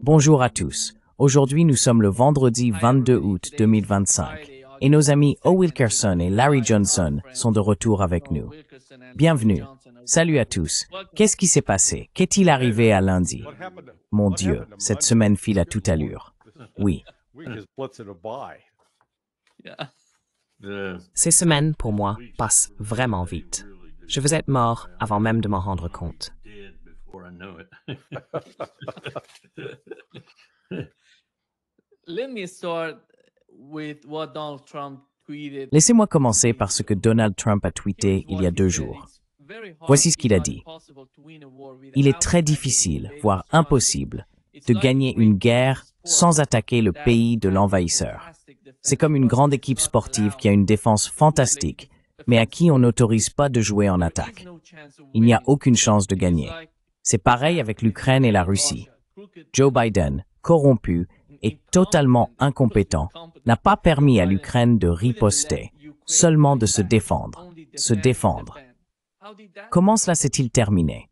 Bonjour à tous. Aujourd'hui, nous sommes le vendredi 22 août 2025 et nos amis O. Wilkerson et Larry Johnson sont de retour avec nous. Bienvenue. Salut à tous. Qu'est-ce qui s'est passé? Qu'est-il arrivé à lundi? Mon Dieu, cette semaine file à toute allure. Oui. Ces semaines, pour moi, passent vraiment vite. Je veux être mort avant même de m'en rendre compte. Laissez-moi commencer par ce que Donald Trump a tweeté il y a 2 jours. Voici ce qu'il a dit. Il est très difficile, voire impossible, de gagner une guerre sans attaquer le pays de l'envahisseur. C'est comme une grande équipe sportive qui a une défense fantastique, mais à qui on n'autorise pas de jouer en attaque. Il n'y a aucune chance de gagner. C'est pareil avec l'Ukraine et la Russie. Joe Biden, corrompu et totalement incompétent, n'a pas permis à l'Ukraine de riposter, seulement de se défendre. Se défendre. Comment cela s'est-il terminé?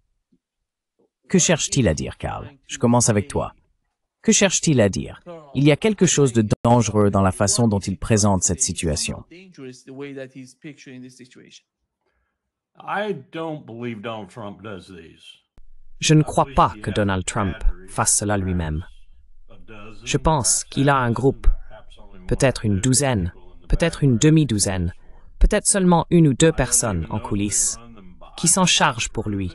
Que cherche-t-il à dire, Carl? Je commence avec toi. Que cherche-t-il à dire? Il y a quelque chose de dangereux dans la façon dont il présente cette situation. Je ne crois pas que Donald Trump fasse cela lui-même. Je pense qu'il a un groupe, peut-être une douzaine, peut-être une demi-douzaine, peut-être seulement 1 ou 2 personnes en coulisses, qui s'en chargent pour lui.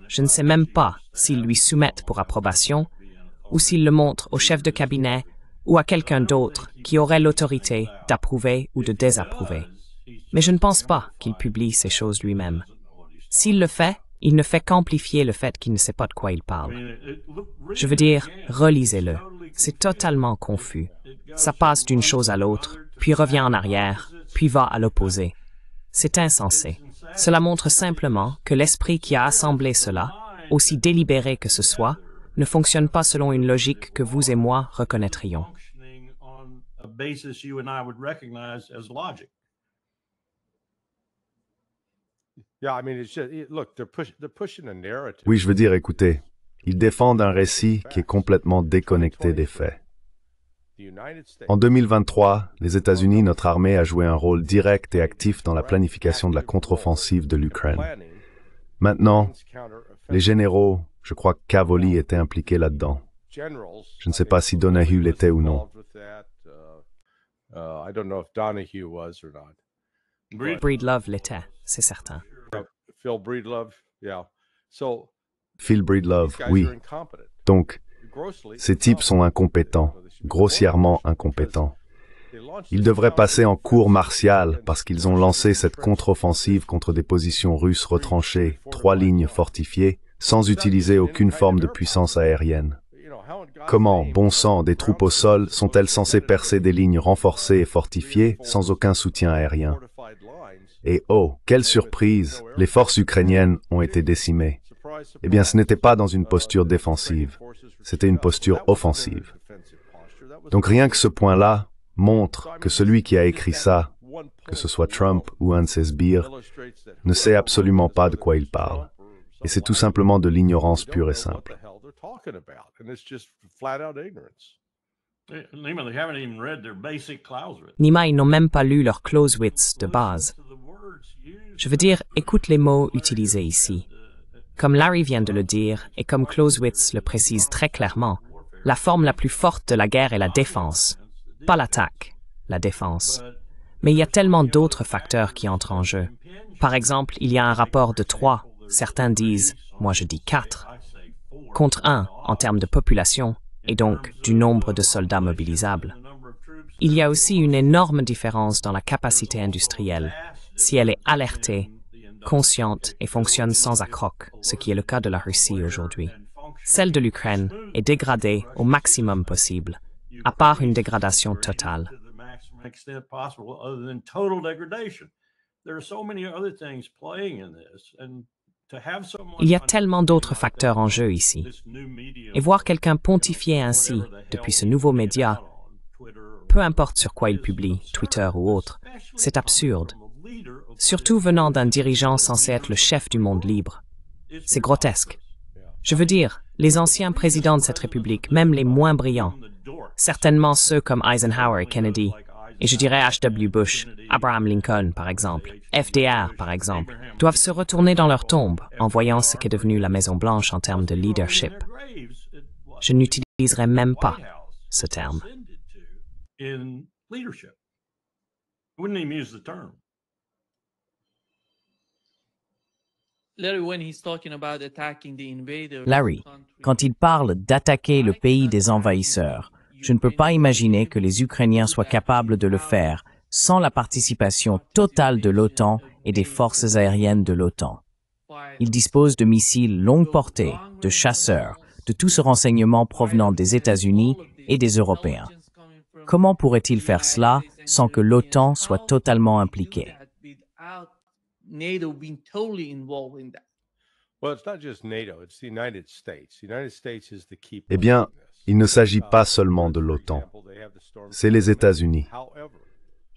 Je ne sais même pas s'ils lui soumettent pour approbation, ou s'ils le montrent au chef de cabinet ou à quelqu'un d'autre qui aurait l'autorité d'approuver ou de désapprouver. Mais je ne pense pas qu'il publie ces choses lui-même. S'il le fait, il ne fait qu'amplifier le fait qu'il ne sait pas de quoi il parle. Je veux dire, relisez-le. C'est totalement confus. Ça passe d'une chose à l'autre, puis revient en arrière, puis va à l'opposé. C'est insensé. Cela montre simplement que l'esprit qui a assemblé cela, aussi délibéré que ce soit, ne fonctionne pas selon une logique que vous et moi reconnaîtrions. Oui, je veux dire, écoutez, ils défendent un récit qui est complètement déconnecté des faits. En 2023, les États-Unis, notre armée, a joué un rôle direct et actif dans la planification de la contre-offensive de l'Ukraine. Maintenant, les généraux, je crois que Cavoli était impliqué là-dedans. Je ne sais pas si Donahue l'était ou non. Breedlove l'était, c'est certain. Phil Breedlove, oui. Donc, ces types sont incompétents, grossièrement incompétents. Ils devraient passer en cour martiale parce qu'ils ont lancé cette contre-offensive contre des positions russes retranchées, 3 lignes fortifiées, sans utiliser aucune forme de puissance aérienne. Comment, bon sang, des troupes au sol sont-elles censées percer des lignes renforcées et fortifiées sans aucun soutien aérien? Et oh, quelle surprise, les forces ukrainiennes ont été décimées. Eh bien, ce n'était pas dans une posture défensive, c'était une posture offensive. Donc rien que ce point-là montre que celui qui a écrit ça, que ce soit Trump ou un de ses sbires, ne sait absolument pas de quoi il parle. Et c'est tout simplement de l'ignorance pure et simple. Nima, ils n'ont même pas lu leur Clausewitz de base. Je veux dire, écoute les mots utilisés ici. Comme Larry vient de le dire, et comme Clausewitz le précise très clairement, la forme la plus forte de la guerre est la défense. Pas l'attaque, la défense. Mais il y a tellement d'autres facteurs qui entrent en jeu. Par exemple, il y a un rapport de 3, certains disent, moi je dis 4, contre 1 en termes de population, et donc du nombre de soldats mobilisables. Il y a aussi une énorme différence dans la capacité industrielle, si elle est alertée, consciente et fonctionne sans accroc, ce qui est le cas de la Russie aujourd'hui. Celle de l'Ukraine est dégradée au maximum possible, à part une dégradation totale. Il y a tellement d'autres facteurs en jeu ici. Et voir quelqu'un pontifier ainsi, depuis ce nouveau média, peu importe sur quoi il publie, Twitter ou autre, c'est absurde. Surtout venant d'un dirigeant censé être le chef du monde libre. C'est grotesque. Je veux dire, Les anciens présidents de cette République, même les moins brillants, certainement ceux comme Eisenhower et Kennedy, et je dirais H.W. Bush, Abraham Lincoln par exemple, FDR par exemple, doivent se retourner dans leur tombe en voyant ce qu'est devenu la Maison-Blanche en termes de leadership. Je n'utiliserai même pas ce terme. Larry, quand il parle d'attaquer le pays des envahisseurs, je ne peux pas imaginer que les Ukrainiens soient capables de le faire sans la participation totale de l'OTAN et des forces aériennes de l'OTAN. Ils disposent de missiles longue portée, de chasseurs, de tout ce renseignement provenant des États-Unis et des Européens. Comment pourraient-ils faire cela sans que l'OTAN soit totalement impliquée? Eh bien, il ne s'agit pas seulement de l'OTAN. C'est les États-Unis.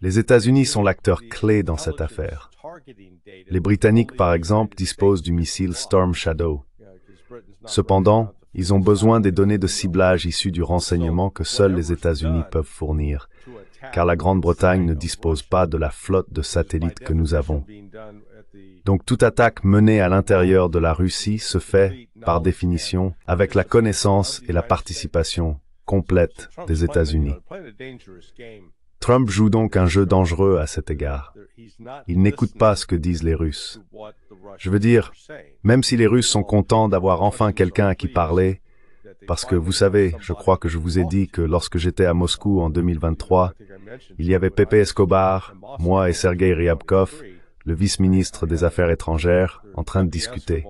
Les États-Unis sont l'acteur clé dans cette affaire. Les Britanniques, par exemple, disposent du missile Storm Shadow. Cependant, ils ont besoin des données de ciblage issues du renseignement que seuls les États-Unis peuvent fournir, car la Grande-Bretagne ne dispose pas de la flotte de satellites que nous avons. Donc toute attaque menée à l'intérieur de la Russie se fait, par définition, avec la connaissance et la participation complète des États-Unis. Trump joue donc un jeu dangereux à cet égard. Il n'écoute pas ce que disent les Russes. Je veux dire, même si les Russes sont contents d'avoir enfin quelqu'un à qui parler, parce que vous savez, je crois que je vous ai dit que lorsque j'étais à Moscou en 2023, il y avait Pepe Escobar, moi et Sergei Ryabkov, le vice-ministre des Affaires étrangères, en train de discuter.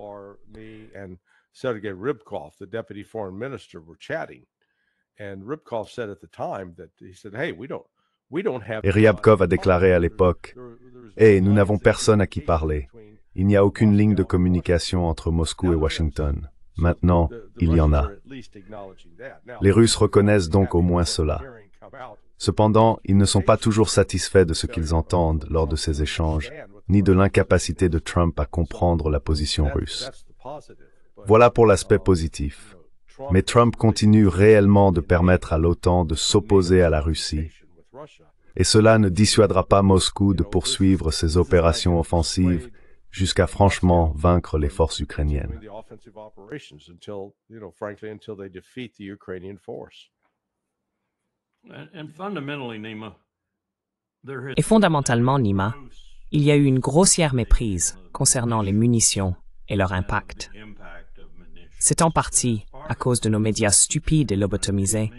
Et Ryabkov a déclaré à l'époque, « Hey, nous n'avons personne à qui parler. Il n'y a aucune ligne de communication entre Moscou et Washington. Maintenant, il y en a. » Les Russes reconnaissent donc au moins cela. Cependant, ils ne sont pas toujours satisfaits de ce qu'ils entendent lors de ces échanges, ni de l'incapacité de Trump à comprendre la position russe. Voilà pour l'aspect positif. Mais Trump continue réellement de permettre à l'OTAN de s'opposer à la Russie. Et cela ne dissuadera pas Moscou de poursuivre ses opérations offensives jusqu'à franchement vaincre les forces ukrainiennes. Et fondamentalement, Nima, il y a eu une grossière méprise concernant les munitions et leur impact. C'est en partie à cause de nos médias stupides et lobotomisés,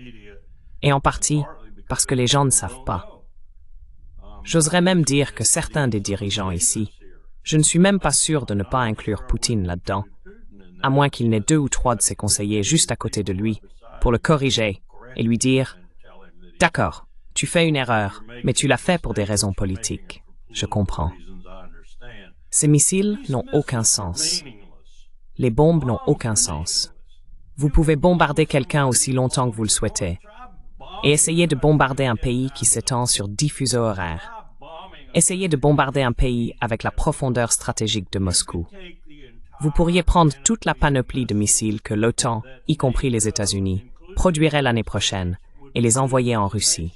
et en partie parce que les gens ne savent pas. J'oserais même dire que certains des dirigeants ici, je ne suis même pas sûr de ne pas inclure Poutine là-dedans, à moins qu'il n'ait 2 ou 3 de ses conseillers juste à côté de lui pour le corriger et lui dire « D'accord, tu fais une erreur, mais tu l'as fait pour des raisons politiques. Je comprends. » Ces missiles n'ont aucun sens. Les bombes n'ont aucun sens. Vous pouvez bombarder quelqu'un aussi longtemps que vous le souhaitez. Et essayez de bombarder un pays qui s'étend sur 10 fuseaux horaires. Essayez de bombarder un pays avec la profondeur stratégique de Moscou. Vous pourriez prendre toute la panoplie de missiles que l'OTAN, y compris les États-Unis, produirait l'année prochaine et les envoyer en Russie.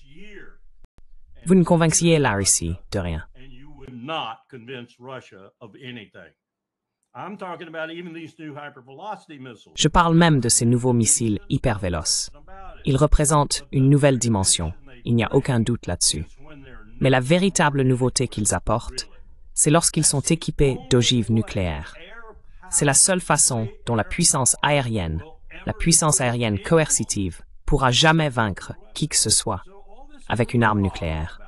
Vous ne convainquiez la Russie de rien. Je parle même de ces nouveaux missiles hypervéloces. Ils représentent une nouvelle dimension, il n'y a aucun doute là-dessus. Mais la véritable nouveauté qu'ils apportent, c'est lorsqu'ils sont équipés d'ogives nucléaires. C'est la seule façon dont la puissance aérienne coercitive, pourra jamais vaincre qui que ce soit avec une arme nucléaire.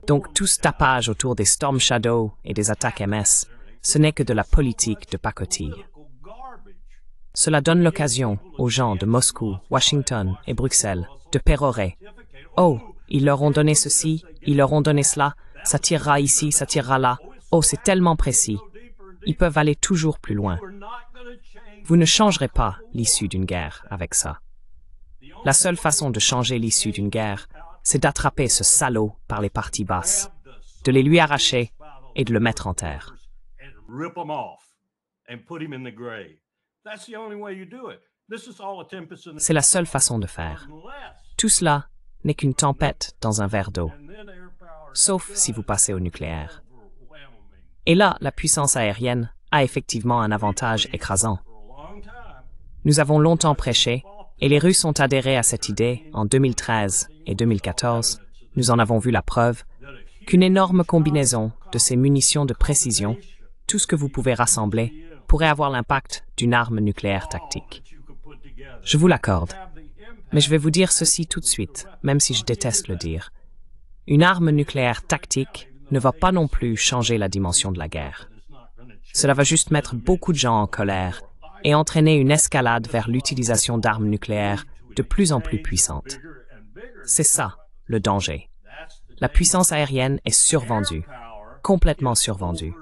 Donc tout ce tapage autour des Storm Shadow et des attaques MS, ce n'est que de la politique de pacotille. Cela donne l'occasion aux gens de Moscou, Washington et Bruxelles de pérorer. Oh, ils leur ont donné ceci, ils leur ont donné cela, ça tirera ici, ça tirera là. Oh, c'est tellement précis. Ils peuvent aller toujours plus loin. Vous ne changerez pas l'issue d'une guerre avec ça. La seule façon de changer l'issue d'une guerre, c'est d'attraper ce salaud par les parties basses, de les lui arracher et de le mettre en terre. C'est la seule façon de faire. Tout cela n'est qu'une tempête dans un verre d'eau, sauf si vous passez au nucléaire. Et là, la puissance aérienne a effectivement un avantage écrasant. Nous avons longtemps prêché, et les Russes ont adhéré à cette idée en 2013 et 2014, nous en avons vu la preuve, qu'une énorme combinaison de ces munitions de précision, tout ce que vous pouvez rassembler, pourrait avoir l'impact d'une arme nucléaire tactique. Je vous l'accorde, mais je vais vous dire ceci tout de suite, même si je déteste le dire. Une arme nucléaire tactique ne va pas non plus changer la dimension de la guerre. Cela va juste mettre beaucoup de gens en colère et entraîner une escalade vers l'utilisation d'armes nucléaires de plus en plus puissantes. C'est ça, le danger. La puissance aérienne est survendue, complètement survendue.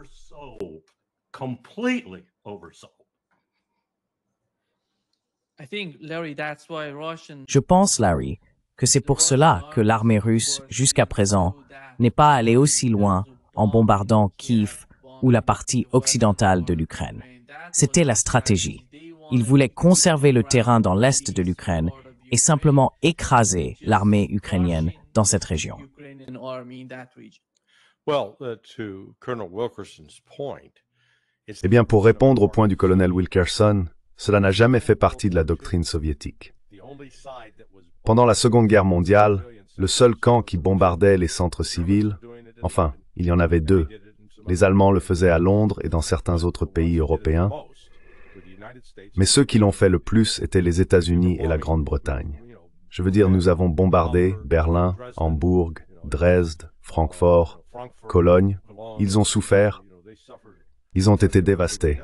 Je pense, Larry, que c'est pour cela que l'armée russe, jusqu'à présent, n'est pas allée aussi loin en bombardant Kiev ou la partie occidentale de l'Ukraine. C'était la stratégie. Ils voulaient conserver le terrain dans l'est de l'Ukraine et simplement écraser l'armée ukrainienne dans cette région. Eh bien, pour répondre au point du colonel Wilkerson, cela n'a jamais fait partie de la doctrine soviétique. Pendant la Seconde Guerre mondiale, le seul camp qui bombardait les centres civils, enfin, il y en avait deux. Les Allemands le faisaient à Londres et dans certains autres pays européens, mais ceux qui l'ont fait le plus étaient les États-Unis et la Grande-Bretagne. Je veux dire, nous avons bombardé Berlin, Hambourg, Dresde, Francfort, Cologne. Ils ont souffert, ils ont été dévastés.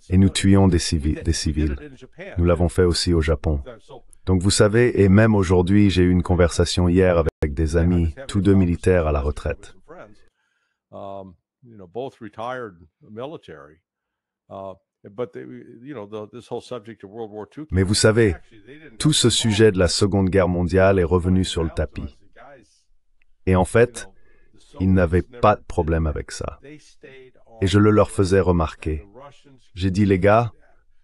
Et nous tuions des civils. Nous l'avons fait aussi au Japon. Donc vous savez, et même aujourd'hui, j'ai eu une conversation hier avec des amis, tous deux militaires à la retraite. Mais vous savez, tout ce sujet de la Seconde Guerre mondiale est revenu sur le tapis. Et en fait, ils n'avaient pas de problème avec ça. Et je le leur faisais remarquer. J'ai dit, les gars,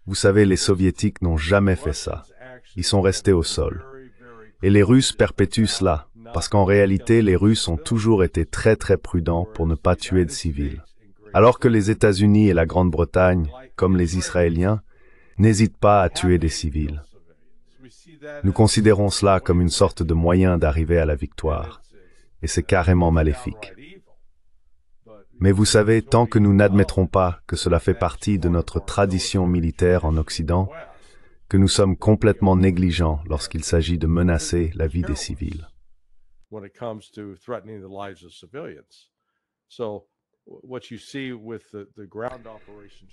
vous savez, les Soviétiques n'ont jamais fait ça. Ils sont restés au sol. Et les Russes perpétuent cela, parce qu'en réalité, les Russes ont toujours été très très prudents pour ne pas tuer de civils. Alors que les États-Unis et la Grande-Bretagne, comme les Israéliens, n'hésitent pas à tuer des civils. Nous considérons cela comme une sorte de moyen d'arriver à la victoire. Et c'est carrément maléfique. Mais vous savez, tant que nous n'admettrons pas que cela fait partie de notre tradition militaire en Occident, que nous sommes complètement négligents lorsqu'il s'agit de menacer la vie des civils.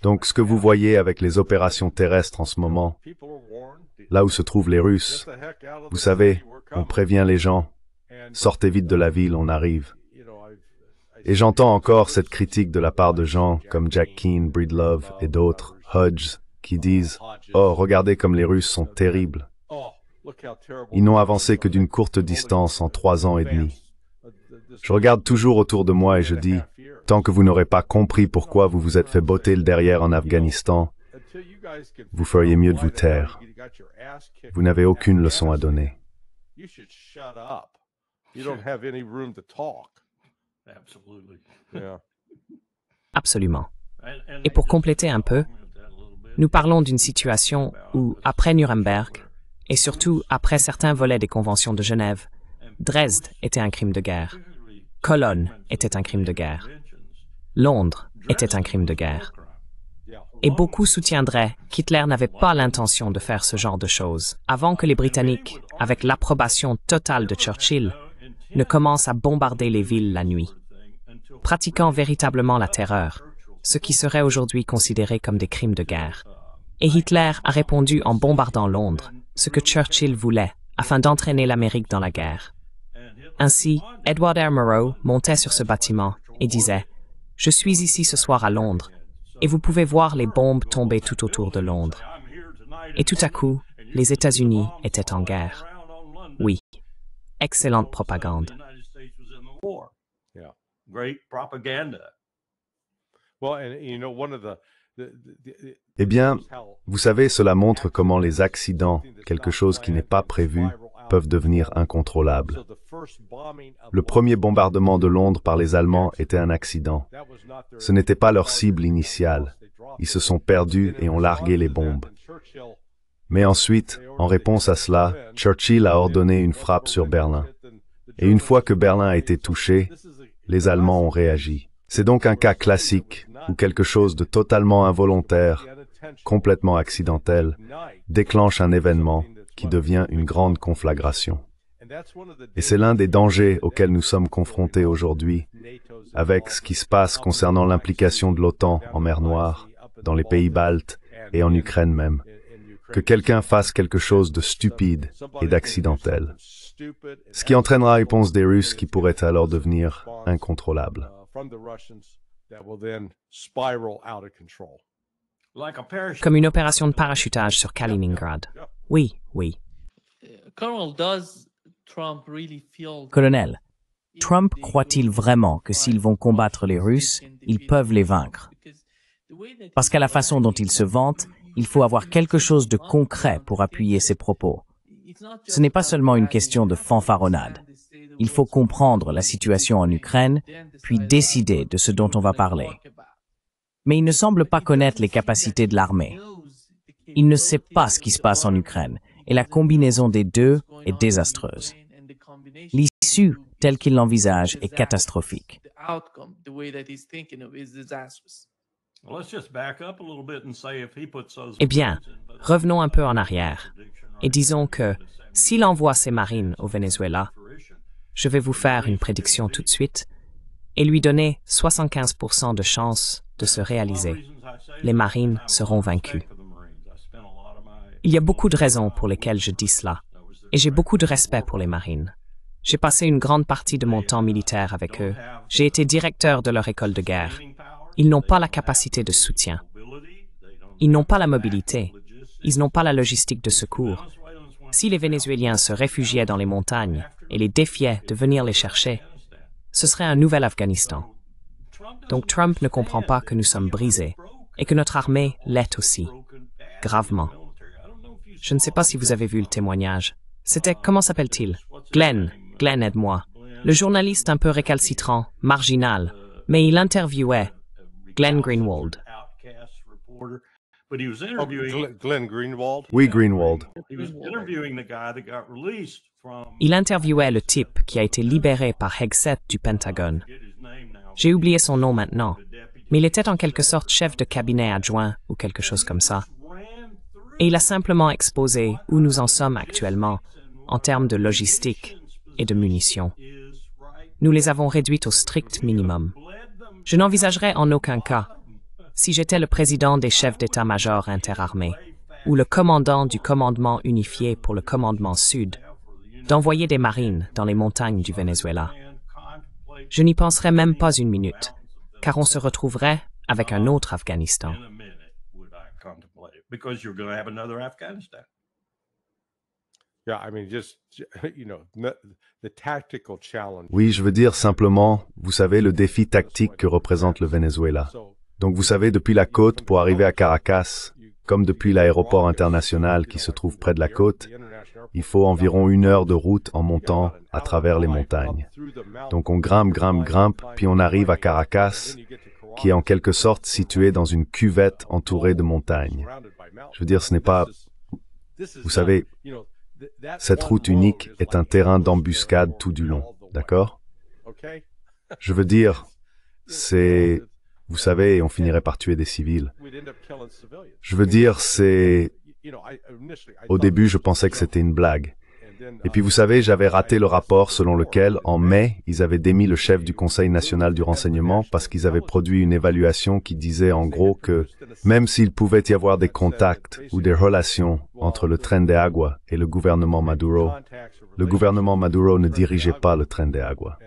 Donc, ce que vous voyez avec les opérations terrestres en ce moment, là où se trouvent les Russes, vous savez, on prévient les gens, sortez vite de la ville, on arrive. Et j'entends encore cette critique de la part de gens comme Jack Keane, Breedlove et d'autres, Hodges, qui disent « Oh, regardez comme les Russes sont terribles. Ils n'ont avancé que d'une courte distance en 3 ans et demi. » Je regarde toujours autour de moi et je dis « Tant que vous n'aurez pas compris pourquoi vous vous êtes fait botter le derrière en Afghanistan, vous feriez mieux de vous taire. Vous n'avez aucune leçon à donner. » Absolument. Et pour compléter un peu, nous parlons d'une situation où, après Nuremberg, et surtout après certains volets des conventions de Genève, Dresde était un crime de guerre, Cologne était un crime de guerre, Londres était un crime de guerre. Et beaucoup soutiendraient qu'Hitler n'avait pas l'intention de faire ce genre de choses avant que les Britanniques, avec l'approbation totale de Churchill, ne commencent à bombarder les villes la nuit, pratiquant véritablement la terreur, ce qui serait aujourd'hui considéré comme des crimes de guerre. Et Hitler a répondu en bombardant Londres, ce que Churchill voulait, afin d'entraîner l'Amérique dans la guerre. Ainsi, Edward R. Murrow montait sur ce bâtiment et disait « Je suis ici ce soir à Londres, et vous pouvez voir les bombes tomber tout autour de Londres. » Et tout à coup, les États-Unis étaient en guerre. Oui, excellente propagande. Eh bien, Vous savez, cela montre comment les accidents, quelque chose qui n'est pas prévu, peuvent devenir incontrôlables. Le premier bombardement de Londres par les Allemands était un accident. Ce n'était pas leur cible initiale. Ils se sont perdus et ont largué les bombes. Mais ensuite, en réponse à cela, Churchill a ordonné une frappe sur Berlin. Et une fois que Berlin a été touché, les Allemands ont réagi. C'est donc un cas classique où quelque chose de totalement involontaire, complètement accidentel, déclenche un événement qui devient une grande conflagration. Et c'est l'un des dangers auxquels nous sommes confrontés aujourd'hui, avec ce qui se passe concernant l'implication de l'OTAN en mer Noire, dans les pays baltes et en Ukraine même. Que quelqu'un fasse quelque chose de stupide et d'accidentel, ce qui entraînera la réponse des Russes qui pourrait alors devenir incontrôlable. Comme une opération de parachutage sur Kaliningrad. Oui, oui. Colonel, Trump croit-il vraiment que s'ils vont combattre les Russes, ils peuvent les vaincre? Parce qu'à la façon dont il se vante, il faut avoir quelque chose de concret pour appuyer ses propos. Ce n'est pas seulement une question de fanfaronnade. Il faut comprendre la situation en Ukraine, puis décider de ce dont on va parler. Mais il ne semble pas connaître les capacités de l'armée. Il ne sait pas ce qui se passe en Ukraine, et la combinaison des deux est désastreuse. L'issue, telle qu'il l'envisage, est catastrophique. Eh bien, revenons un peu en arrière, et disons que, s'il envoie ses marines au Venezuela, je vais vous faire une prédiction tout de suite, et lui donner 75% de chances de se réaliser. Les marines seront vaincus. Il y a beaucoup de raisons pour lesquelles je dis cela, et j'ai beaucoup de respect pour les marines. J'ai passé une grande partie de mon temps militaire avec eux. J'ai été directeur de leur école de guerre. Ils n'ont pas la capacité de soutien. Ils n'ont pas la mobilité. Ils n'ont pas la logistique de secours. Si les Vénézuéliens se réfugiaient dans les montagnes et les défiaient de venir les chercher, ce serait un nouvel Afghanistan. Donc Trump ne comprend pas que nous sommes brisés et que notre armée l'est aussi, gravement. Je ne sais pas si vous avez vu le témoignage. C'était, comment s'appelle-t-il? Glenn, aide-moi. Le journaliste un peu récalcitrant, marginal, mais il interviewait Glenn Greenwald. Glenn Greenwald? Oui, Greenwald. Il interviewait le type qui a été libéré par Hegseth du Pentagone. J'ai oublié son nom maintenant, mais il était en quelque sorte chef de cabinet adjoint ou quelque chose comme ça. Et il a simplement exposé où nous en sommes actuellement en termes de logistique et de munitions. Nous les avons réduites au strict minimum. Je n'envisagerais en aucun cas, si j'étais le président des chefs d'état-major interarmés ou le commandant du commandement unifié pour le commandement sud, d'envoyer des marines dans les montagnes du Venezuela. Je n'y penserais même pas une minute, car on se retrouverait avec un autre Afghanistan. Oui, je veux dire simplement, vous savez, le défi tactique que représente le Venezuela. Donc vous savez, depuis la côte pour arriver à Caracas, comme depuis l'aéroport international qui se trouve près de la côte, il faut environ 1 heure de route en montant à travers les montagnes. Donc on grimpe, puis on arrive à Caracas, qui est en quelque sorte situé dans une cuvette entourée de montagnes. Je veux dire, ce n'est pas... Vous savez, cette route unique est un terrain d'embuscade tout du long, d'accord? Je veux dire, c'est... Vous savez, on finirait par tuer des civils. Je veux dire, c'est... Au début, je pensais que c'était une blague. Et puis, vous savez, j'avais raté le rapport selon lequel, en mai, ils avaient démis le chef du Conseil national du renseignement parce qu'ils avaient produit une évaluation qui disait en gros que même s'il pouvait y avoir des contacts ou des relations entre le Tren de Agua et le gouvernement Maduro ne dirigeait pas le Tren de Agua.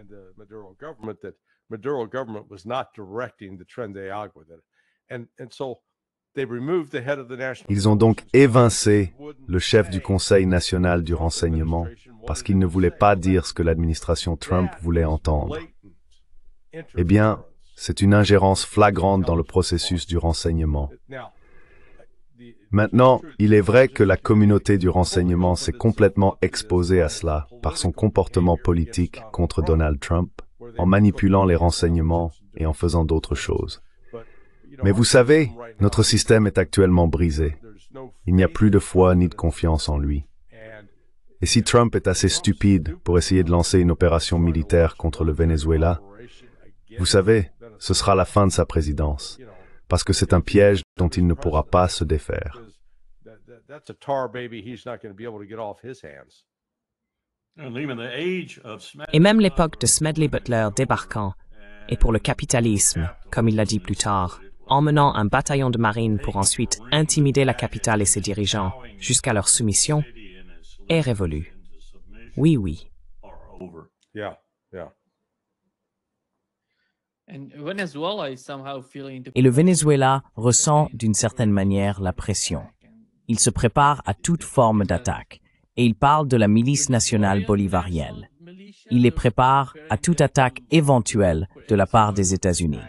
Maduro government was not directing the Tren de Agua. Ils ont donc évincé le chef du Conseil national du renseignement parce qu'il ne voulait pas dire ce que l'administration Trump voulait entendre. Eh bien, c'est une ingérence flagrante dans le processus du renseignement. Maintenant, il est vrai que la communauté du renseignement s'est complètement exposée à cela par son comportement politique contre Donald Trump, en manipulant les renseignements et en faisant d'autres choses. Mais vous savez, notre système est actuellement brisé. Il n'y a plus de foi ni de confiance en lui. Et si Trump est assez stupide pour essayer de lancer une opération militaire contre le Venezuela, vous savez, ce sera la fin de sa présidence, parce que c'est un piège dont il ne pourra pas se défaire. Et même l'époque de Smedley Butler débarquant, et pour le capitalisme, comme il l'a dit plus tard, emmenant un bataillon de marine pour ensuite intimider la capitale et ses dirigeants jusqu'à leur soumission, est révolue. Oui, oui. Et le Venezuela ressent d'une certaine manière la pression. Il se prépare à toute forme d'attaque, et il parle de la milice nationale bolivarienne. Il les prépare à toute attaque éventuelle de la part des États-Unis.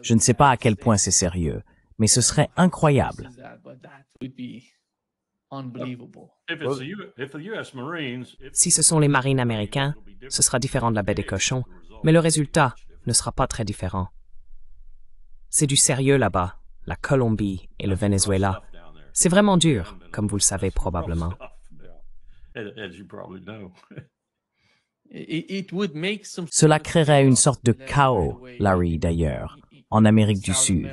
Je ne sais pas à quel point c'est sérieux, mais ce serait incroyable. Si ce sont les marines américains, ce sera différent de la baie des Cochons, mais le résultat ne sera pas très différent. C'est du sérieux là-bas, la Colombie et le Venezuela. C'est vraiment dur, comme vous le savez probablement. Cela créerait une sorte de chaos, Larry d'ailleurs, en Amérique du Sud.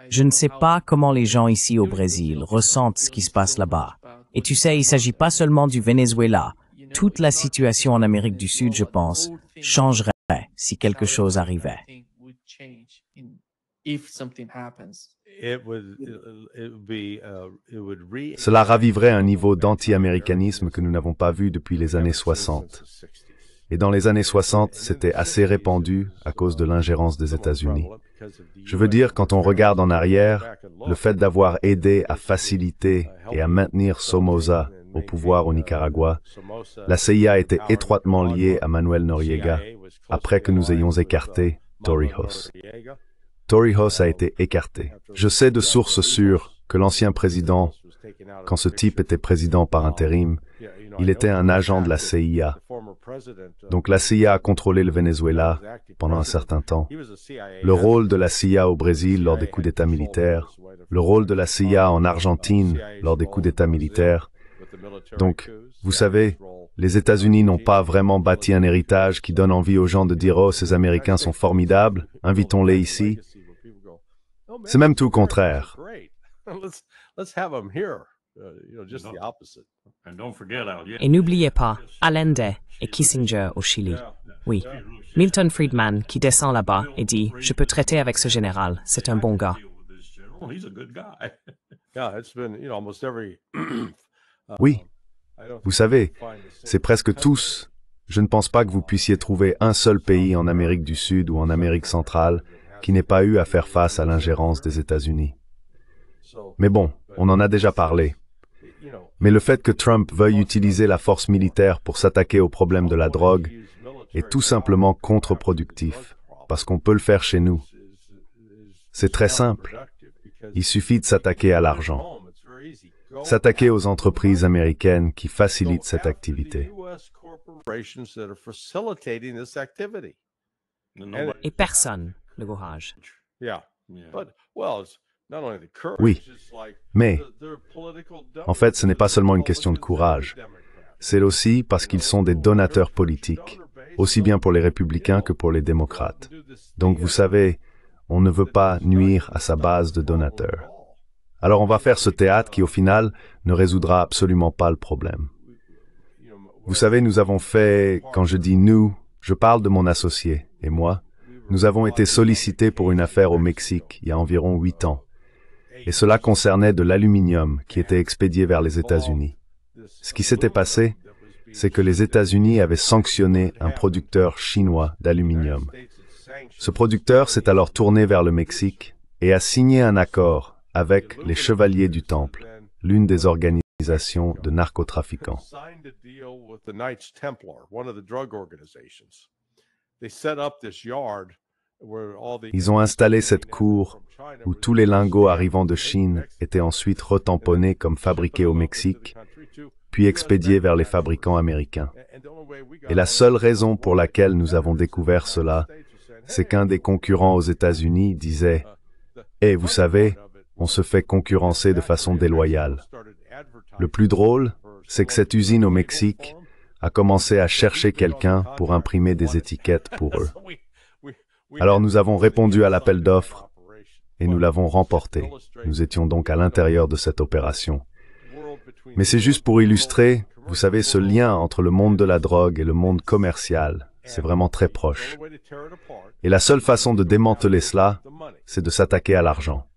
Je ne sais pas comment les gens ici au Brésil ressentent ce qui se passe là-bas. Et tu sais, il ne s'agit pas seulement du Venezuela. Toute la situation en Amérique du Sud, je pense, changerait si quelque chose arrivait. Cela raviverait un niveau d'anti-américanisme que nous n'avons pas vu depuis les années 60. Et dans les années 60, c'était assez répandu à cause de l'ingérence des États-Unis. Je veux dire, quand on regarde en arrière, le fait d'avoir aidé à faciliter et à maintenir Somoza au pouvoir au Nicaragua, la CIA était étroitement liée à Manuel Noriega après que nous ayons écarté Torrijos. Torrijos a été écarté. Je sais de sources sûres que l'ancien président, quand ce type était président par intérim, il était un agent de la CIA. Donc la CIA a contrôlé le Venezuela pendant un certain temps. Le rôle de la CIA au Brésil lors des coups d'État militaires, le rôle de la CIA en Argentine lors des coups d'État militaires. Donc, vous savez, les États-Unis n'ont pas vraiment bâti un héritage qui donne envie aux gens de dire « Oh, ces Américains sont formidables, invitons-les ici ». C'est même tout le contraire. Et n'oubliez pas Allende et Kissinger au Chili. Oui, Milton Friedman qui descend là-bas et dit « Je peux traiter avec ce général, c'est un bon gars ». Oui, vous savez, c'est presque tous. Je ne pense pas que vous puissiez trouver un seul pays en Amérique du Sud ou en Amérique centrale qui n'ait pas eu à faire face à l'ingérence des États-Unis. Mais bon, on en a déjà parlé. Mais le fait que Trump veuille utiliser la force militaire pour s'attaquer au problème de la drogue est tout simplement contre-productif, parce qu'on peut le faire chez nous. C'est très simple. Il suffit de s'attaquer à l'argent. S'attaquer aux entreprises américaines qui facilitent cette activité. Et personne ne courage. Oui, mais en fait, ce n'est pas seulement une question de courage. C'est aussi parce qu'ils sont des donateurs politiques, aussi bien pour les républicains que pour les démocrates. Donc vous savez, on ne veut pas nuire à sa base de donateurs. Alors on va faire ce théâtre qui, au final, ne résoudra absolument pas le problème. Vous savez, nous avons fait, quand je dis nous, je parle de mon associé et moi, nous avons été sollicités pour une affaire au Mexique il y a environ 8 ans. Et cela concernait de l'aluminium qui était expédié vers les États-Unis. Ce qui s'était passé, c'est que les États-Unis avaient sanctionné un producteur chinois d'aluminium. Ce producteur s'est alors tourné vers le Mexique et a signé un accord avec les Chevaliers du Temple, l'une des organisations de narcotrafiquants. Ils ont installé cette cour où tous les lingots arrivant de Chine étaient ensuite retamponnés comme fabriqués au Mexique, puis expédiés vers les fabricants américains. Et la seule raison pour laquelle nous avons découvert cela, c'est qu'un des concurrents aux États-Unis disait « Eh, vous savez, on se fait concurrencer de façon déloyale. » Le plus drôle, c'est que cette usine au Mexique a commencé à chercher quelqu'un pour imprimer des étiquettes pour eux. Alors nous avons répondu à l'appel d'offres et nous l'avons remporté. Nous étions donc à l'intérieur de cette opération. Mais c'est juste pour illustrer, vous savez, ce lien entre le monde de la drogue et le monde commercial, c'est vraiment très proche. Et la seule façon de démanteler cela, c'est de s'attaquer à l'argent.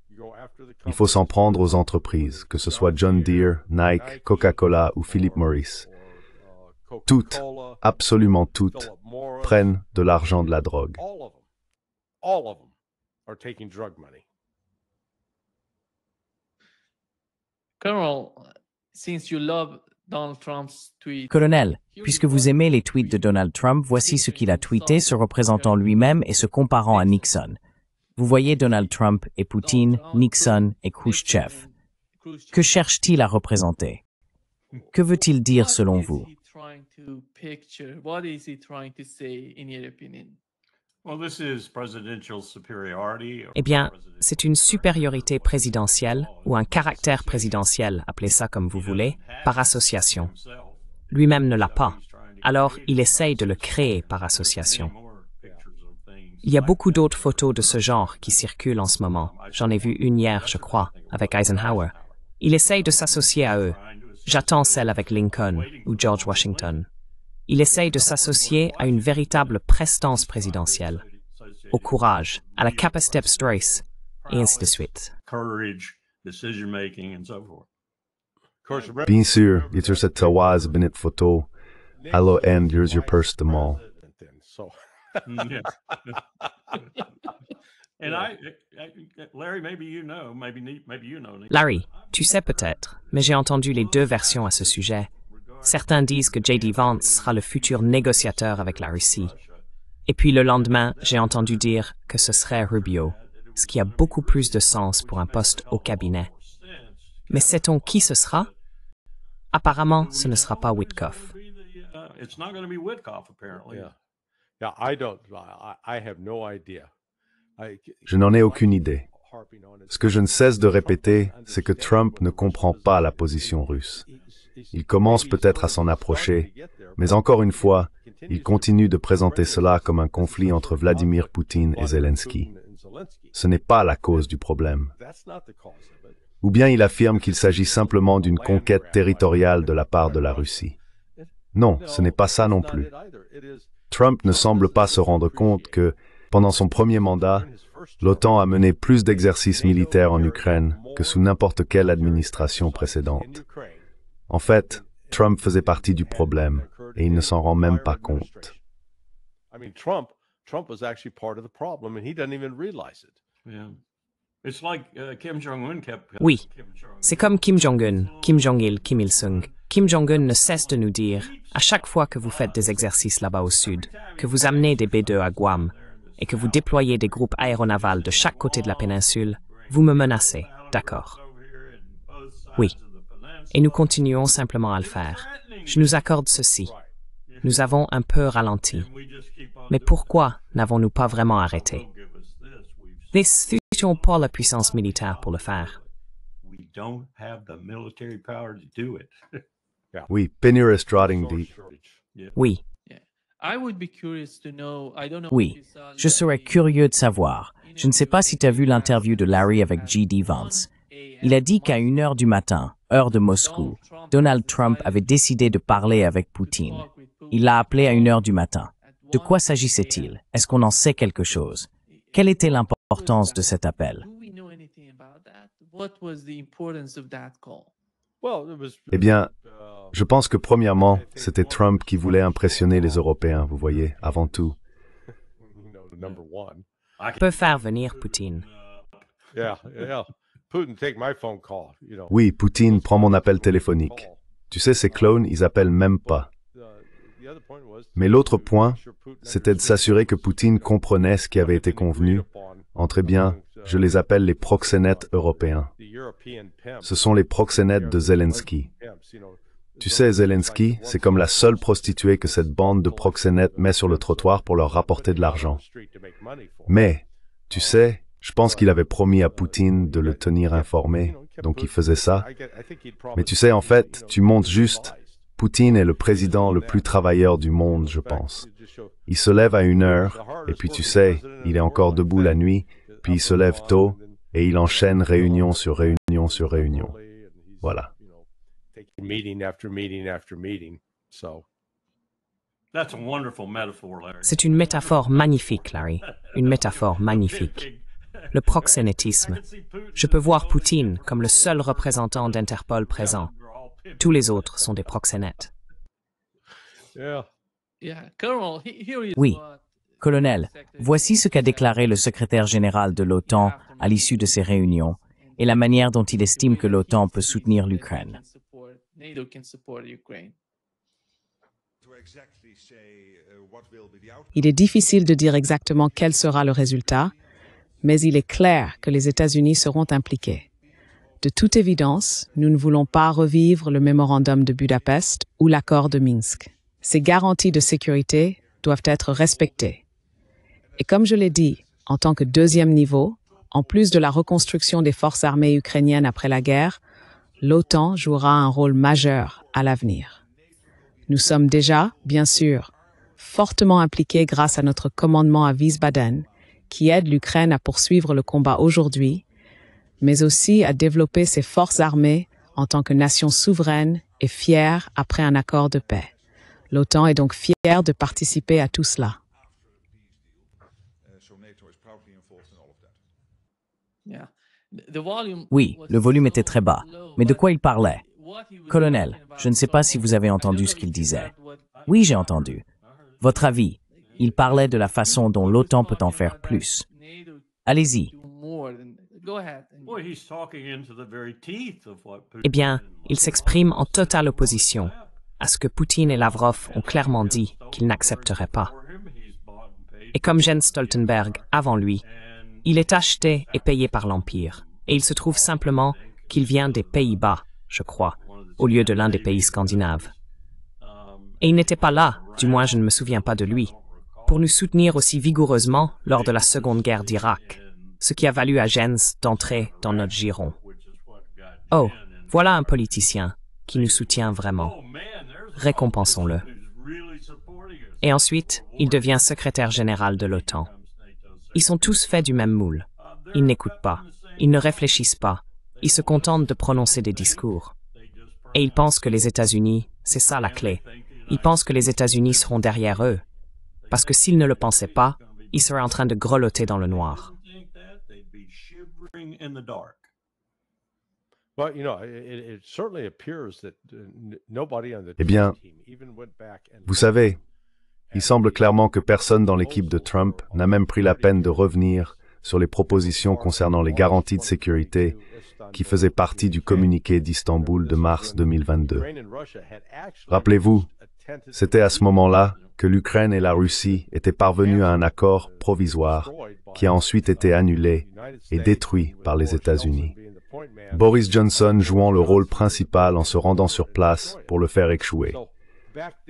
Il faut s'en prendre aux entreprises, que ce soit John Deere, Nike, Coca-Cola ou Philip Morris. Toutes, absolument toutes, prennent de l'argent de la drogue. Colonel, puisque vous aimez les tweets de Donald Trump, voici ce qu'il a tweeté se représentant lui-même et se comparant à Nixon. Vous voyez Donald Trump et Poutine, Nixon et Khrouchtchev. Que cherche-t-il à représenter? Que veut-il dire selon vous? Eh bien, c'est une supériorité présidentielle ou un caractère présidentiel, appelez ça comme vous voulez, par association. Lui-même ne l'a pas, alors il essaye de le créer par association. Il y a beaucoup d'autres photos de ce genre qui circulent en ce moment. J'en ai vu une hier, je crois, avec Eisenhower. Il essaye de s'associer à eux. J'attends celle avec Lincoln ou George Washington. Il essaye de s'associer à une véritable prestance présidentielle, au courage, à la capacité stress, et ainsi de suite. Bien sûr, il y a cette Tawaz Bennett photo. Hello, and here's your purse de mall. Larry, tu sais peut-être, mais j'ai entendu les deux versions à ce sujet. Certains disent que J.D. Vance sera le futur négociateur avec la Russie. Et puis le lendemain, j'ai entendu dire que ce serait Rubio, ce qui a beaucoup plus de sens pour un poste au cabinet. Mais sait-on qui ce sera? Apparemment, ce ne sera pas Witkoff. Je n'en ai aucune idée. Ce que je ne cesse de répéter, c'est que Trump ne comprend pas la position russe. Il commence peut-être à s'en approcher, mais encore une fois, il continue de présenter cela comme un conflit entre Vladimir Poutine et Zelensky. Ce n'est pas la cause du problème. Ou bien il affirme qu'il s'agit simplement d'une conquête territoriale de la part de la Russie. Non, ce n'est pas ça non plus. Trump ne semble pas se rendre compte que, pendant son premier mandat, l'OTAN a mené plus d'exercices militaires en Ukraine que sous n'importe quelle administration précédente. En fait, Trump faisait partie du problème et il ne s'en rend même pas compte. Oui, c'est comme Kim Jong-un, Kim Jong-il, Kim Il-sung. Kim Jong-un ne cesse de nous dire, à chaque fois que vous faites des exercices là-bas au sud, que vous amenez des B-2 à Guam et que vous déployez des groupes aéronavals de chaque côté de la péninsule, vous me menacez, d'accord? Oui. Et nous continuons simplement à le faire. Je nous accorde ceci. Nous avons un peu ralenti. Mais pourquoi n'avons-nous pas vraiment arrêté? Nous n'avons pas la puissance militaire pour le faire. Oui, Penny Stratting dit. Oui. Oui, je serais curieux de savoir. Je ne sais pas si tu as vu l'interview de Larry avec J.D. Vance. Il a dit qu'à 1h du matin, heure de Moscou, Donald Trump avait décidé de parler avec Poutine. Il l'a appelé à 1h du matin. De quoi s'agissait-il? Est-ce qu'on en sait quelque chose? Quelle était l'importance de cet appel? Eh bien, je pense que premièrement, c'était Trump qui voulait impressionner les Européens, vous voyez, avant tout. Peut faire venir Poutine. Oui, Poutine prend mon appel téléphonique. Tu sais, ces clones, ils appellent même pas. Mais l'autre point, c'était de s'assurer que Poutine comprenait ce qui avait été convenu entre, je les appelle les proxénètes européens. Ce sont les proxénètes de Zelensky. Tu sais, Zelensky, c'est comme la seule prostituée que cette bande de proxénètes met sur le trottoir pour leur rapporter de l'argent. Mais, tu sais, je pense qu'il avait promis à Poutine de le tenir informé, donc il faisait ça. Mais tu sais, en fait, tu montes juste. Poutine est le président le plus travailleur du monde, je pense. Il se lève à 1h, et puis tu sais, il est encore debout la nuit, puis il se lève tôt, et il enchaîne réunion sur réunion sur réunion. Voilà. C'est une métaphore magnifique, Larry. Une métaphore magnifique. Le proxénétisme. Je peux voir Poutine comme le seul représentant d'Interpol présent. Tous les autres sont des proxénètes. Oui, colonel, voici ce qu'a déclaré le secrétaire général de l'OTAN à l'issue de ces réunions et la manière dont il estime que l'OTAN peut soutenir l'Ukraine. Il est difficile de dire exactement quel sera le résultat, mais il est clair que les États-Unis seront impliqués. De toute évidence, nous ne voulons pas revivre le mémorandum de Budapest ou l'accord de Minsk. Ces garanties de sécurité doivent être respectées. Et comme je l'ai dit, en tant que deuxième niveau, en plus de la reconstruction des forces armées ukrainiennes après la guerre, l'OTAN jouera un rôle majeur à l'avenir. Nous sommes déjà, bien sûr, fortement impliqués grâce à notre commandement à Wiesbaden, qui aide l'Ukraine à poursuivre le combat aujourd'hui, mais aussi à développer ses forces armées en tant que nation souveraine et fière après un accord de paix. L'OTAN est donc fière de participer à tout cela. Oui, le volume était très bas. Mais de quoi il parlait? Colonel, je ne sais pas si vous avez entendu ce qu'il disait. Oui, j'ai entendu. Votre avis, il parlait de la façon dont l'OTAN peut en faire plus. Allez-y. Eh bien, il s'exprime en totale opposition à ce que Poutine et Lavrov ont clairement dit qu'ils n'accepteraient pas. Et comme Jens Stoltenberg avant lui, il est acheté et payé par l'Empire, et il se trouve simplement qu'il vient des Pays-Bas, je crois, au lieu de l'un des pays scandinaves. Et il n'était pas là, du moins je ne me souviens pas de lui, pour nous soutenir aussi vigoureusement lors de la Seconde Guerre d'Irak, ce qui a valu à Jens d'entrer dans notre giron. Oh, voilà un politicien qui nous soutient vraiment. Récompensons-le. Et ensuite, il devient secrétaire général de l'OTAN. Ils sont tous faits du même moule. Ils n'écoutent pas. Ils ne réfléchissent pas. Ils se contentent de prononcer des discours. Et ils pensent que les États-Unis, c'est ça la clé. Ils pensent que les États-Unis seront derrière eux. Parce que s'ils ne le pensaient pas, ils seraient en train de grelotter dans le noir. Eh bien, vous savez, il semble clairement que personne dans l'équipe de Trump n'a même pris la peine de revenir sur les propositions concernant les garanties de sécurité qui faisaient partie du communiqué d'Istanbul de mars 2022. Rappelez-vous, c'était à ce moment-là que l'Ukraine et la Russie étaient parvenus à un accord provisoire qui a ensuite été annulé et détruit par les États-Unis. Boris Johnson jouant le rôle principal en se rendant sur place pour le faire échouer.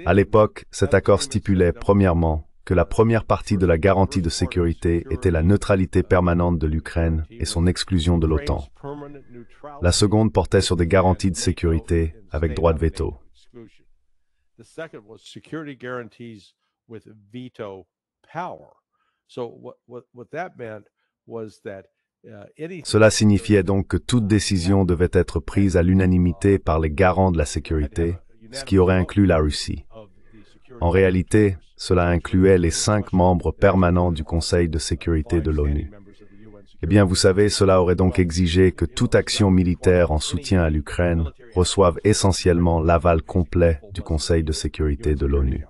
À l'époque, cet accord stipulait, premièrement, que la première partie de la garantie de sécurité était la neutralité permanente de l'Ukraine et son exclusion de l'OTAN. La seconde portait sur des garanties de sécurité avec droit de veto. Cela signifiait donc que toute décision devait être prise à l'unanimité par les garants de la sécurité, ce qui aurait inclus la Russie. En réalité, cela incluait les 5 membres permanents du Conseil de sécurité de l'ONU. Eh bien, vous savez, cela aurait donc exigé que toute action militaire en soutien à l'Ukraine reçoive essentiellement l'aval complet du Conseil de sécurité de l'ONU.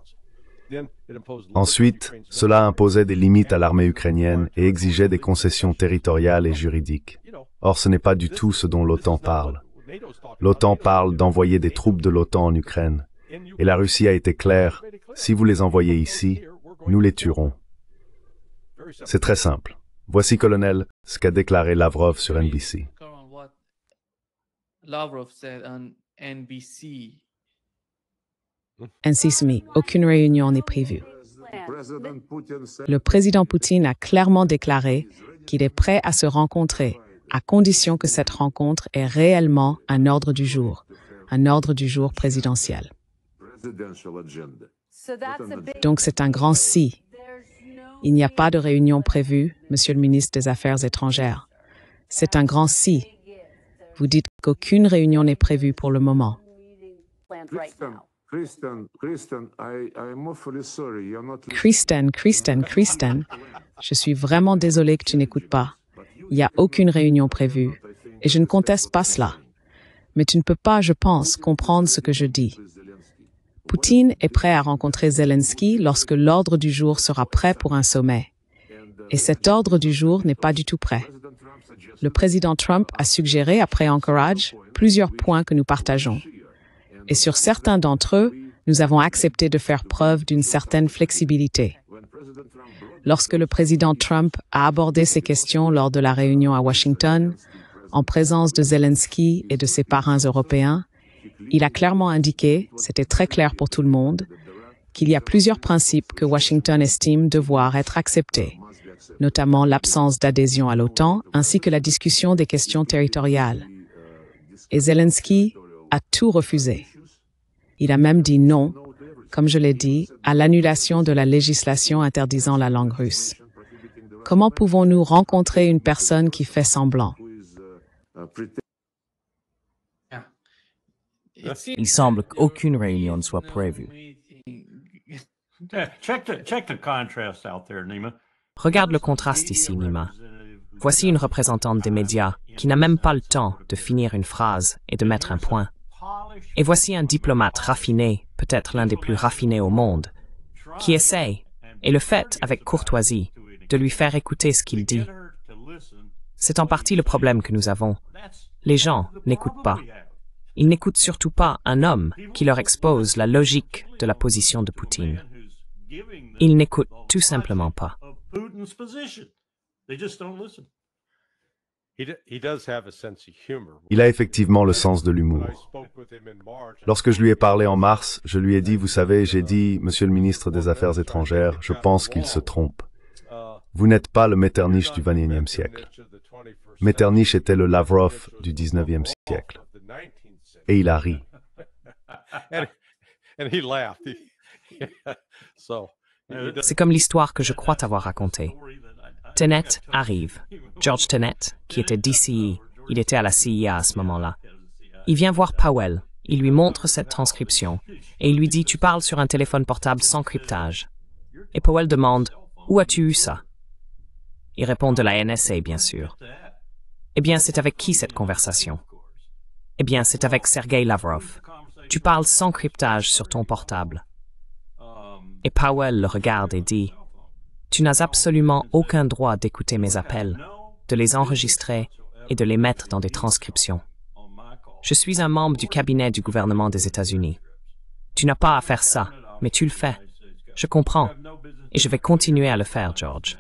Ensuite, cela imposait des limites à l'armée ukrainienne et exigeait des concessions territoriales et juridiques. Or, ce n'est pas du tout ce dont l'OTAN parle. L'OTAN parle d'envoyer des troupes de l'OTAN en Ukraine. Et la Russie a été claire, si vous les envoyez ici, nous les tuerons. C'est très simple. Voici, colonel, ce qu'a déclaré Lavrov sur NBC. Ainsi, SMI, aucune réunion n'est prévue. Le président Poutine a clairement déclaré qu'il est prêt à se rencontrer, à condition que cette rencontre ait réellement un ordre du jour présidentiel. Donc c'est un grand si. Il n'y a pas de réunion prévue, Monsieur le ministre des Affaires étrangères. C'est un grand si. Vous dites qu'aucune réunion n'est prévue pour le moment. Kristen, je suis vraiment désolé que tu n'écoutes pas. Il n'y a aucune réunion prévue, et je ne conteste pas cela. Mais tu ne peux pas, je pense, comprendre ce que je dis. Poutine est prêt à rencontrer Zelensky lorsque l'ordre du jour sera prêt pour un sommet. Et cet ordre du jour n'est pas du tout prêt. Le président Trump a suggéré, après Anchorage, plusieurs points que nous partageons. Et sur certains d'entre eux, nous avons accepté de faire preuve d'une certaine flexibilité. Lorsque le président Trump a abordé ces questions lors de la réunion à Washington, en présence de Zelensky et de ses parrains européens, il a clairement indiqué, c'était très clair pour tout le monde, qu'il y a plusieurs principes que Washington estime devoir être acceptés, notamment l'absence d'adhésion à l'OTAN ainsi que la discussion des questions territoriales. Et Zelensky a tout refusé. Il a même dit non, comme je l'ai dit, à l'annulation de la législation interdisant la langue russe. Comment pouvons-nous rencontrer une personne qui fait semblant? Il semble qu'aucune réunion ne soit prévue. Regarde le contraste ici, Nima. Voici une représentante des médias qui n'a même pas le temps de finir une phrase et de mettre un point. Et voici un diplomate raffiné, peut-être l'un des plus raffinés au monde, qui essaye, et le fait avec courtoisie, de lui faire écouter ce qu'il dit. C'est en partie le problème que nous avons. Les gens n'écoutent pas. Ils n'écoutent surtout pas un homme qui leur expose la logique de la position de Poutine. Ils n'écoutent tout simplement pas. Il a effectivement le sens de l'humour. Lorsque je lui ai parlé en mars, je lui ai dit, vous savez, j'ai dit, Monsieur le ministre des Affaires étrangères, je pense qu'il se trompe. Vous n'êtes pas le Metternich du XXIe siècle. Metternich était le Lavrov du XIXe siècle. Et il a ri. C'est comme l'histoire que je crois t'avoir racontée. Tenet arrive. George Tenet, qui était DCE, il était à la CIA à ce moment-là. Il vient voir Powell, il lui montre cette transcription, et il lui dit « Tu parles sur un téléphone portable sans cryptage ». Et Powell demande « Où as-tu eu ça ?» Il répond de la NSA, bien sûr. Eh bien, c'est avec qui cette conversation? Eh bien, c'est avec Sergei Lavrov. Tu parles sans cryptage sur ton portable. Et Powell le regarde et dit « Tu n'as absolument aucun droit d'écouter mes appels, de les enregistrer et de les mettre dans des transcriptions. Je suis un membre du cabinet du gouvernement des États-Unis. Tu n'as pas à faire ça, mais tu le fais. Je comprends. Et je vais continuer à le faire, George. »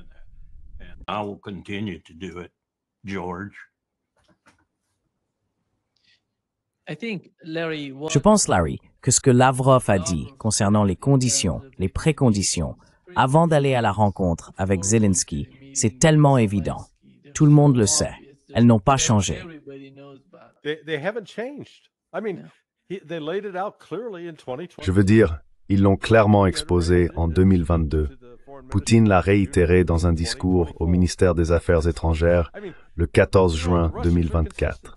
Je pense, Larry, que ce que Lavrov a dit concernant les conditions, les préconditions, avant d'aller à la rencontre avec Zelensky, c'est tellement évident. Tout le monde le sait. Elles n'ont pas changé. Je veux dire, ils l'ont clairement exposé en 2022. Poutine l'a réitéré dans un discours au ministère des Affaires étrangères le 14 juin 2024.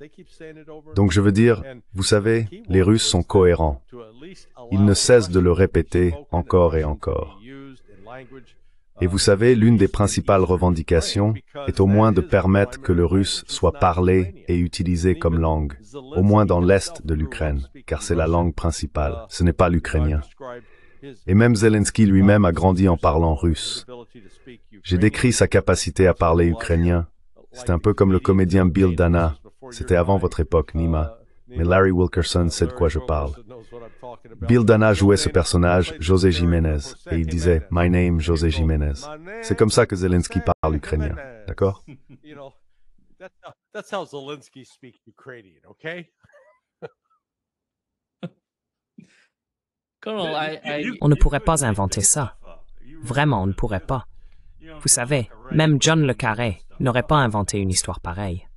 Donc je veux dire, vous savez, les Russes sont cohérents. Ils ne cessent de le répéter encore et encore. Et vous savez, l'une des principales revendications est au moins de permettre que le russe soit parlé et utilisé comme langue, au moins dans l'est de l'Ukraine, car c'est la langue principale, ce n'est pas l'ukrainien. Et même Zelensky lui-même a grandi en parlant russe. J'ai décrit sa capacité à parler ukrainien. C'est un peu comme le comédien Bill Dana. C'était avant votre époque, Nima. mais Larry Wilkerson sait de quoi je parle. Bill Dana jouait ce personnage, José Jiménez, et il disait « My name, José Jiménez ». C'est comme ça que Zelensky parle ukrainien, d'accord? That's how Zelensky speaks Ukrainian, okay? On ne pourrait pas inventer ça. Vraiment, on ne pourrait pas. Vous savez, même John le Carré n'aurait pas inventé une histoire pareille.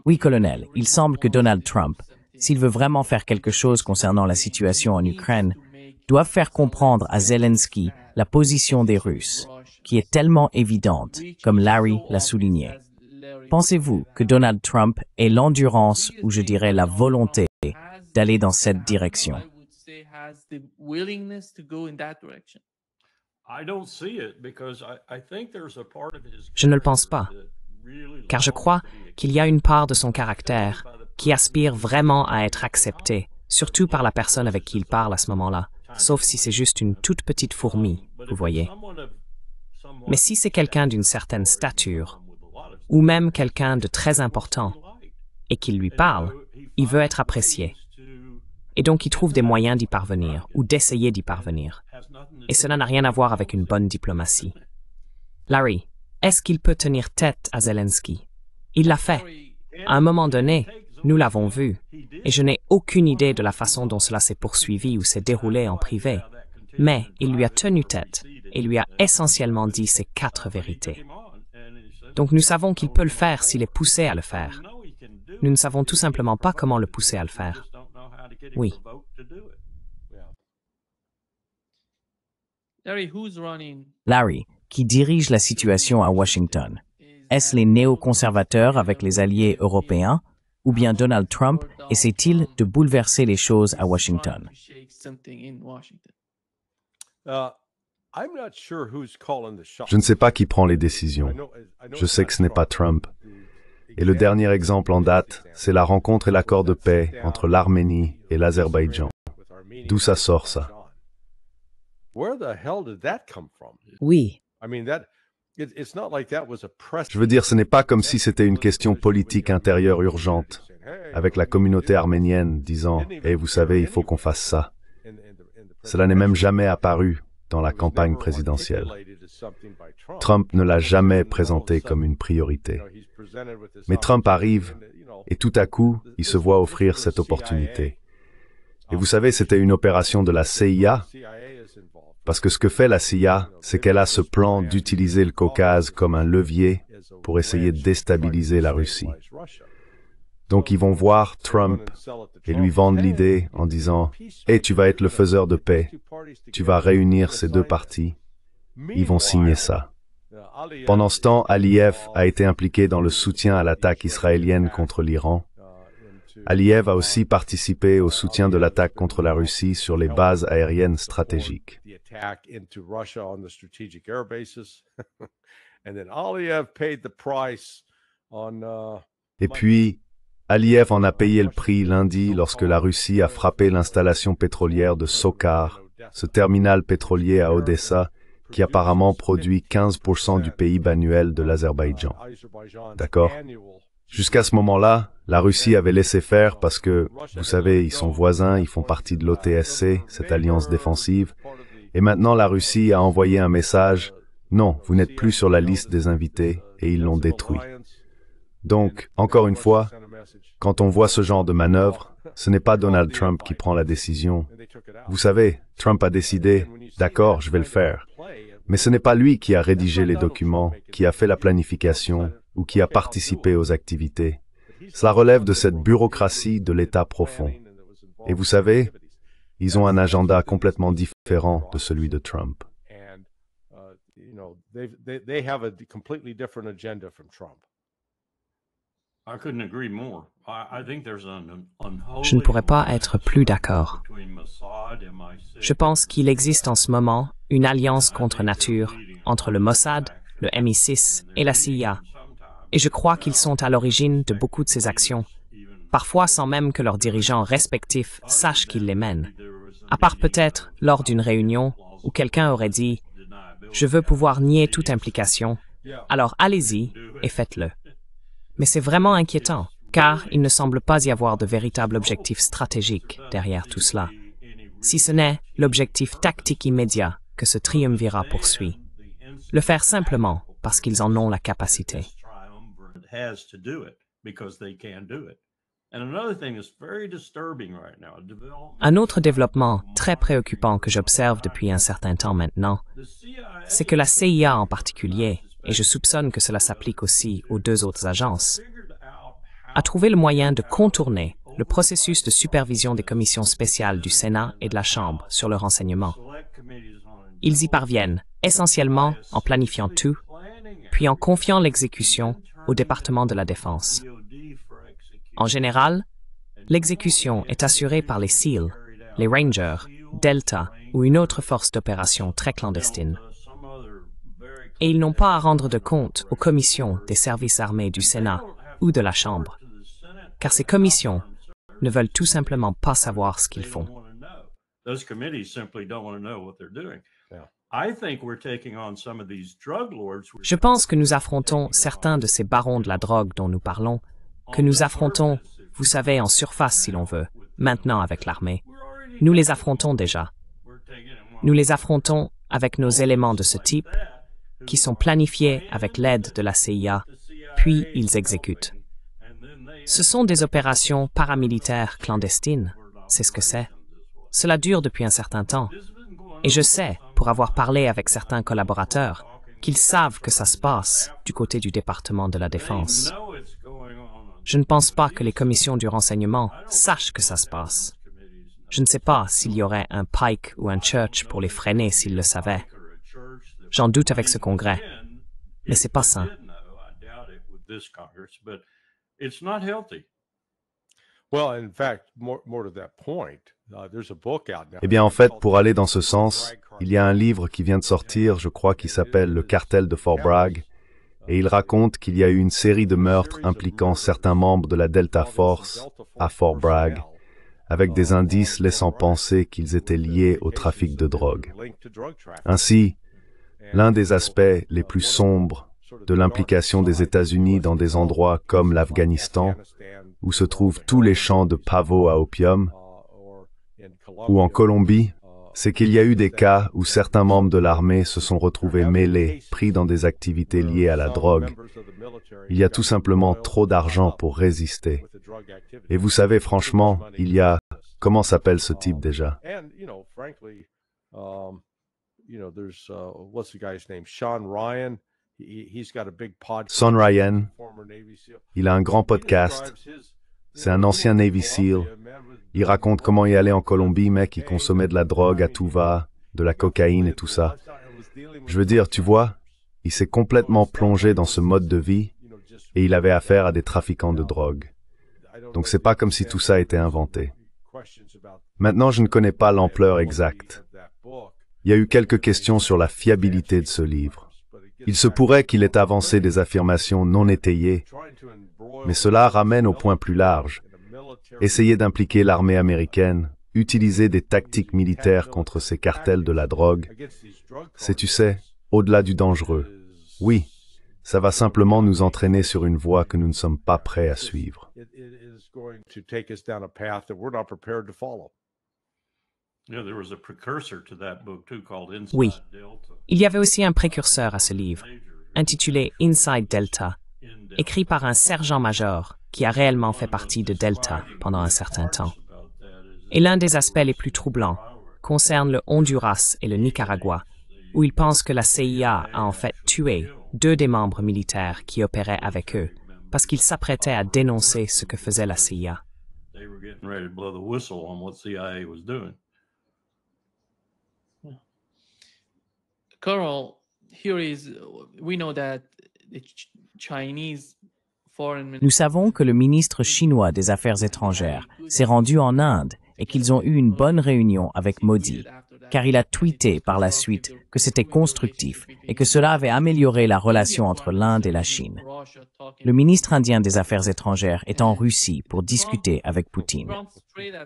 Oui, colonel, il semble que Donald Trump, s'il veut vraiment faire quelque chose concernant la situation en Ukraine, doit faire comprendre à Zelensky la position des Russes, qui est tellement évidente, comme Larry l'a souligné. Pensez-vous que Donald Trump ait l'endurance, ou je dirais la volonté, d'aller dans cette direction? Je ne le pense pas, car je crois qu'il y a une part de son caractère qui aspire vraiment à être acceptée, surtout par la personne avec qui il parle à ce moment-là, sauf si c'est juste une toute petite fourmi, vous voyez. Mais si c'est quelqu'un d'une certaine stature, ou même quelqu'un de très important, et qu'il lui parle, il veut être apprécié. Et donc il trouve des moyens d'y parvenir, ou d'essayer d'y parvenir. Et cela n'a rien à voir avec une bonne diplomatie. Larry, est-ce qu'il peut tenir tête à Zelensky? Il l'a fait. À un moment donné, nous l'avons vu, et je n'ai aucune idée de la façon dont cela s'est poursuivi ou s'est déroulé en privé. Mais il lui a tenu tête et lui a essentiellement dit ses 4 vérités. Donc nous savons qu'il peut le faire s'il est poussé à le faire. Nous ne savons tout simplement pas comment le pousser à le faire. Oui. Larry, qui dirige la situation à Washington, est-ce les néoconservateurs avec les alliés européens, ou bien Donald Trump essaie-t-il de bouleverser les choses à Washington? Je ne sais pas qui prend les décisions. Je sais que ce n'est pas Trump. Et le dernier exemple en date, c'est la rencontre et l'accord de paix entre l'Arménie et l'Azerbaïdjan. D'où ça sort, ça? Oui, Je veux dire, ce n'est pas comme si c'était une question politique intérieure urgente, avec la communauté arménienne disant « Eh, vous savez, il faut qu'on fasse ça ». Cela n'est même jamais apparu dans la campagne présidentielle. Trump ne l'a jamais présenté comme une priorité. Mais Trump arrive et tout à coup, il se voit offrir cette opportunité. Et vous savez, c'était une opération de la CIA, parce que ce que fait la CIA, c'est qu'elle a ce plan d'utiliser le Caucase comme un levier pour essayer de déstabiliser la Russie. Donc ils vont voir Trump et lui vendre l'idée en disant « Hey, tu vas être le faiseur de paix, tu vas réunir ces 2 parties, ils vont signer ça ». Pendant ce temps, Aliyev a été impliqué dans le soutien à l'attaque israélienne contre l'Iran. Aliyev a aussi participé au soutien de l'attaque contre la Russie sur les bases aériennes stratégiques. Et puis, Aliyev en a payé le prix lundi lorsque la Russie a frappé l'installation pétrolière de Sokhar, ce terminal pétrolier à Odessa, qui apparemment produit 15% du PIB annuel de l'Azerbaïdjan. D'accord? Jusqu'à ce moment-là, la Russie avait laissé faire parce que, vous savez, ils sont voisins, ils font partie de l'OTSC, cette alliance défensive, et maintenant la Russie a envoyé un message « Non, vous n'êtes plus sur la liste des invités » et ils l'ont détruit. Donc, encore une fois, quand on voit ce genre de manœuvre, ce n'est pas Donald Trump qui prend la décision. Vous savez, Trump a décidé « D'accord, je vais le faire ». Mais ce n'est pas lui qui a rédigé les documents, qui a fait la planification ou qui a participé aux activités. Cela relève de cette bureaucratie de l'État profond. Et vous savez, ils ont un agenda complètement différent de celui de Trump. Je ne pourrais pas être plus d'accord. Je pense qu'il existe en ce moment une alliance contre nature entre le Mossad, le MI6 et la CIA. Et je crois qu'ils sont à l'origine de beaucoup de ces actions, parfois sans même que leurs dirigeants respectifs sachent qu'ils les mènent. À part peut-être lors d'une réunion où quelqu'un aurait dit « Je veux pouvoir nier toute implication, alors allez-y et faites-le ». Mais c'est vraiment inquiétant, car il ne semble pas y avoir de véritable objectif stratégique derrière tout cela, si ce n'est l'objectif tactique immédiat que ce triumvirat poursuit. Le faire simplement parce qu'ils en ont la capacité. Un autre développement très préoccupant que j'observe depuis un certain temps maintenant, c'est que la CIA en particulier, et je soupçonne que cela s'applique aussi aux deux autres agences, a trouvé le moyen de contourner le processus de supervision des commissions spéciales du Sénat et de la Chambre sur le renseignement. Ils y parviennent essentiellement en planifiant tout, puis en confiant l'exécution au département de la Défense. En général, l'exécution est assurée par les SEAL, les Rangers, Delta ou une autre force d'opération très clandestine. Et ils n'ont pas à rendre de compte aux commissions des services armés du Sénat ou de la Chambre, car ces commissions ne veulent tout simplement pas savoir ce qu'ils font. Je pense que nous affrontons certains de ces barons de la drogue dont nous parlons, que nous affrontons, vous savez, en surface si l'on veut, maintenant avec l'armée. Nous les affrontons déjà. Nous les affrontons avec nos éléments de ce type, qui sont planifiés avec l'aide de la CIA, puis ils exécutent. Ce sont des opérations paramilitaires clandestines, c'est ce que c'est. Cela dure depuis un certain temps. Et je sais, pour avoir parlé avec certains collaborateurs, qu'ils savent que ça se passe du côté du département de la Défense. Je ne pense pas que les commissions du renseignement sachent que ça se passe. Je ne sais pas s'il y aurait un Pike ou un Church pour les freiner s'ils le savaient. J'en doute avec ce Congrès, mais c'est pas sain. Eh bien, en fait, pour aller dans ce sens, il y a un livre qui vient de sortir, je crois, qui s'appelle « Le cartel de Fort Bragg », et il raconte qu'il y a eu une série de meurtres impliquant certains membres de la Delta Force à Fort Bragg, avec des indices laissant penser qu'ils étaient liés au trafic de drogue. Ainsi, l'un des aspects les plus sombres de l'implication des États-Unis dans des endroits comme l'Afghanistan, où se trouvent tous les champs de pavot à opium, ou en Colombie, c'est qu'il y a eu des cas où certains membres de l'armée se sont retrouvés mêlés, pris dans des activités liées à la drogue. Il y a tout simplement trop d'argent pour résister. Et vous savez, franchement, il y a... Comment s'appelle ce type déjà? Sean Ryan, il a un grand podcast. C'est un ancien Navy SEAL. Il raconte comment y aller en Colombie, mec, il consommait de la drogue à tout va, de la cocaïne et tout ça. Je veux dire, tu vois, il s'est complètement plongé dans ce mode de vie et il avait affaire à des trafiquants de drogue. Donc c'est pas comme si tout ça était inventé. Maintenant, je ne connais pas l'ampleur exacte. Il y a eu quelques questions sur la fiabilité de ce livre. Il se pourrait qu'il ait avancé des affirmations non étayées, mais cela ramène au point plus large. Essayer d'impliquer l'armée américaine, utiliser des tactiques militaires contre ces cartels de la drogue, c'est, tu sais, au-delà du dangereux. Oui, ça va simplement nous entraîner sur une voie que nous ne sommes pas prêts à suivre. Oui, il y avait aussi un précurseur à ce livre, intitulé Inside Delta, écrit par un sergent-major qui a réellement fait partie de Delta pendant un certain temps. Et l'un des aspects les plus troublants concerne le Honduras et le Nicaragua, où il pense que la CIA a en fait tué 2 des membres militaires qui opéraient avec eux, parce qu'ils s'apprêtaient à dénoncer ce que faisait la CIA. Carl, we know that the Chinese foreign Nous savons que le ministre chinois des Affaires étrangères s'est rendu en Inde et qu'ils ont eu une bonne réunion avec Modi, car il a tweeté par la suite que c'était constructif et que cela avait amélioré la relation entre l'Inde et la Chine. Le ministre indien des Affaires étrangères est en Russie pour discuter avec Poutine.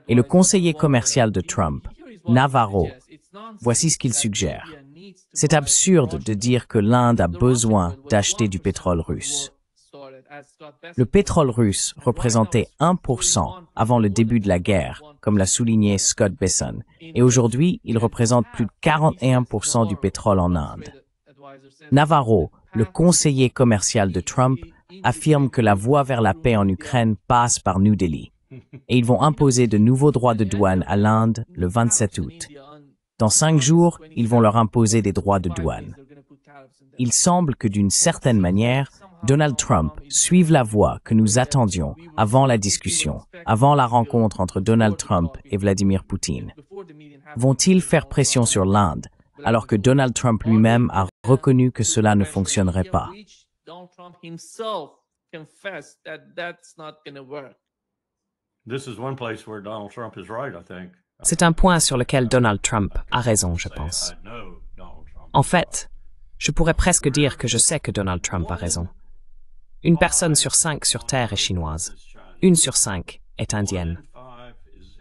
Et le conseiller commercial de Trump, Navarro, voici ce qu'il suggère. C'est absurde de dire que l'Inde a besoin d'acheter du pétrole russe. Le pétrole russe représentait 1% avant le début de la guerre, comme l'a souligné Scott Besson, et aujourd'hui, il représente plus de 41% du pétrole en Inde. Navarro, le conseiller commercial de Trump, affirme que la voie vers la paix en Ukraine passe par New Delhi, et ils vont imposer de nouveaux droits de douane à l'Inde le 27 août. Dans 5 jours, ils vont leur imposer des droits de douane. Il semble que d'une certaine manière, Donald Trump suive la voie que nous attendions avant la discussion, avant la rencontre entre Donald Trump et Vladimir Poutine. Vont-ils faire pression sur l'Inde, alors que Donald Trump lui-même a reconnu que cela ne fonctionnerait pas? C'est un point sur lequel Donald Trump a raison, je pense. En fait, je pourrais presque dire que je sais que Donald Trump a raison. Une personne sur 5 sur Terre est chinoise. 1 sur 5 est indienne.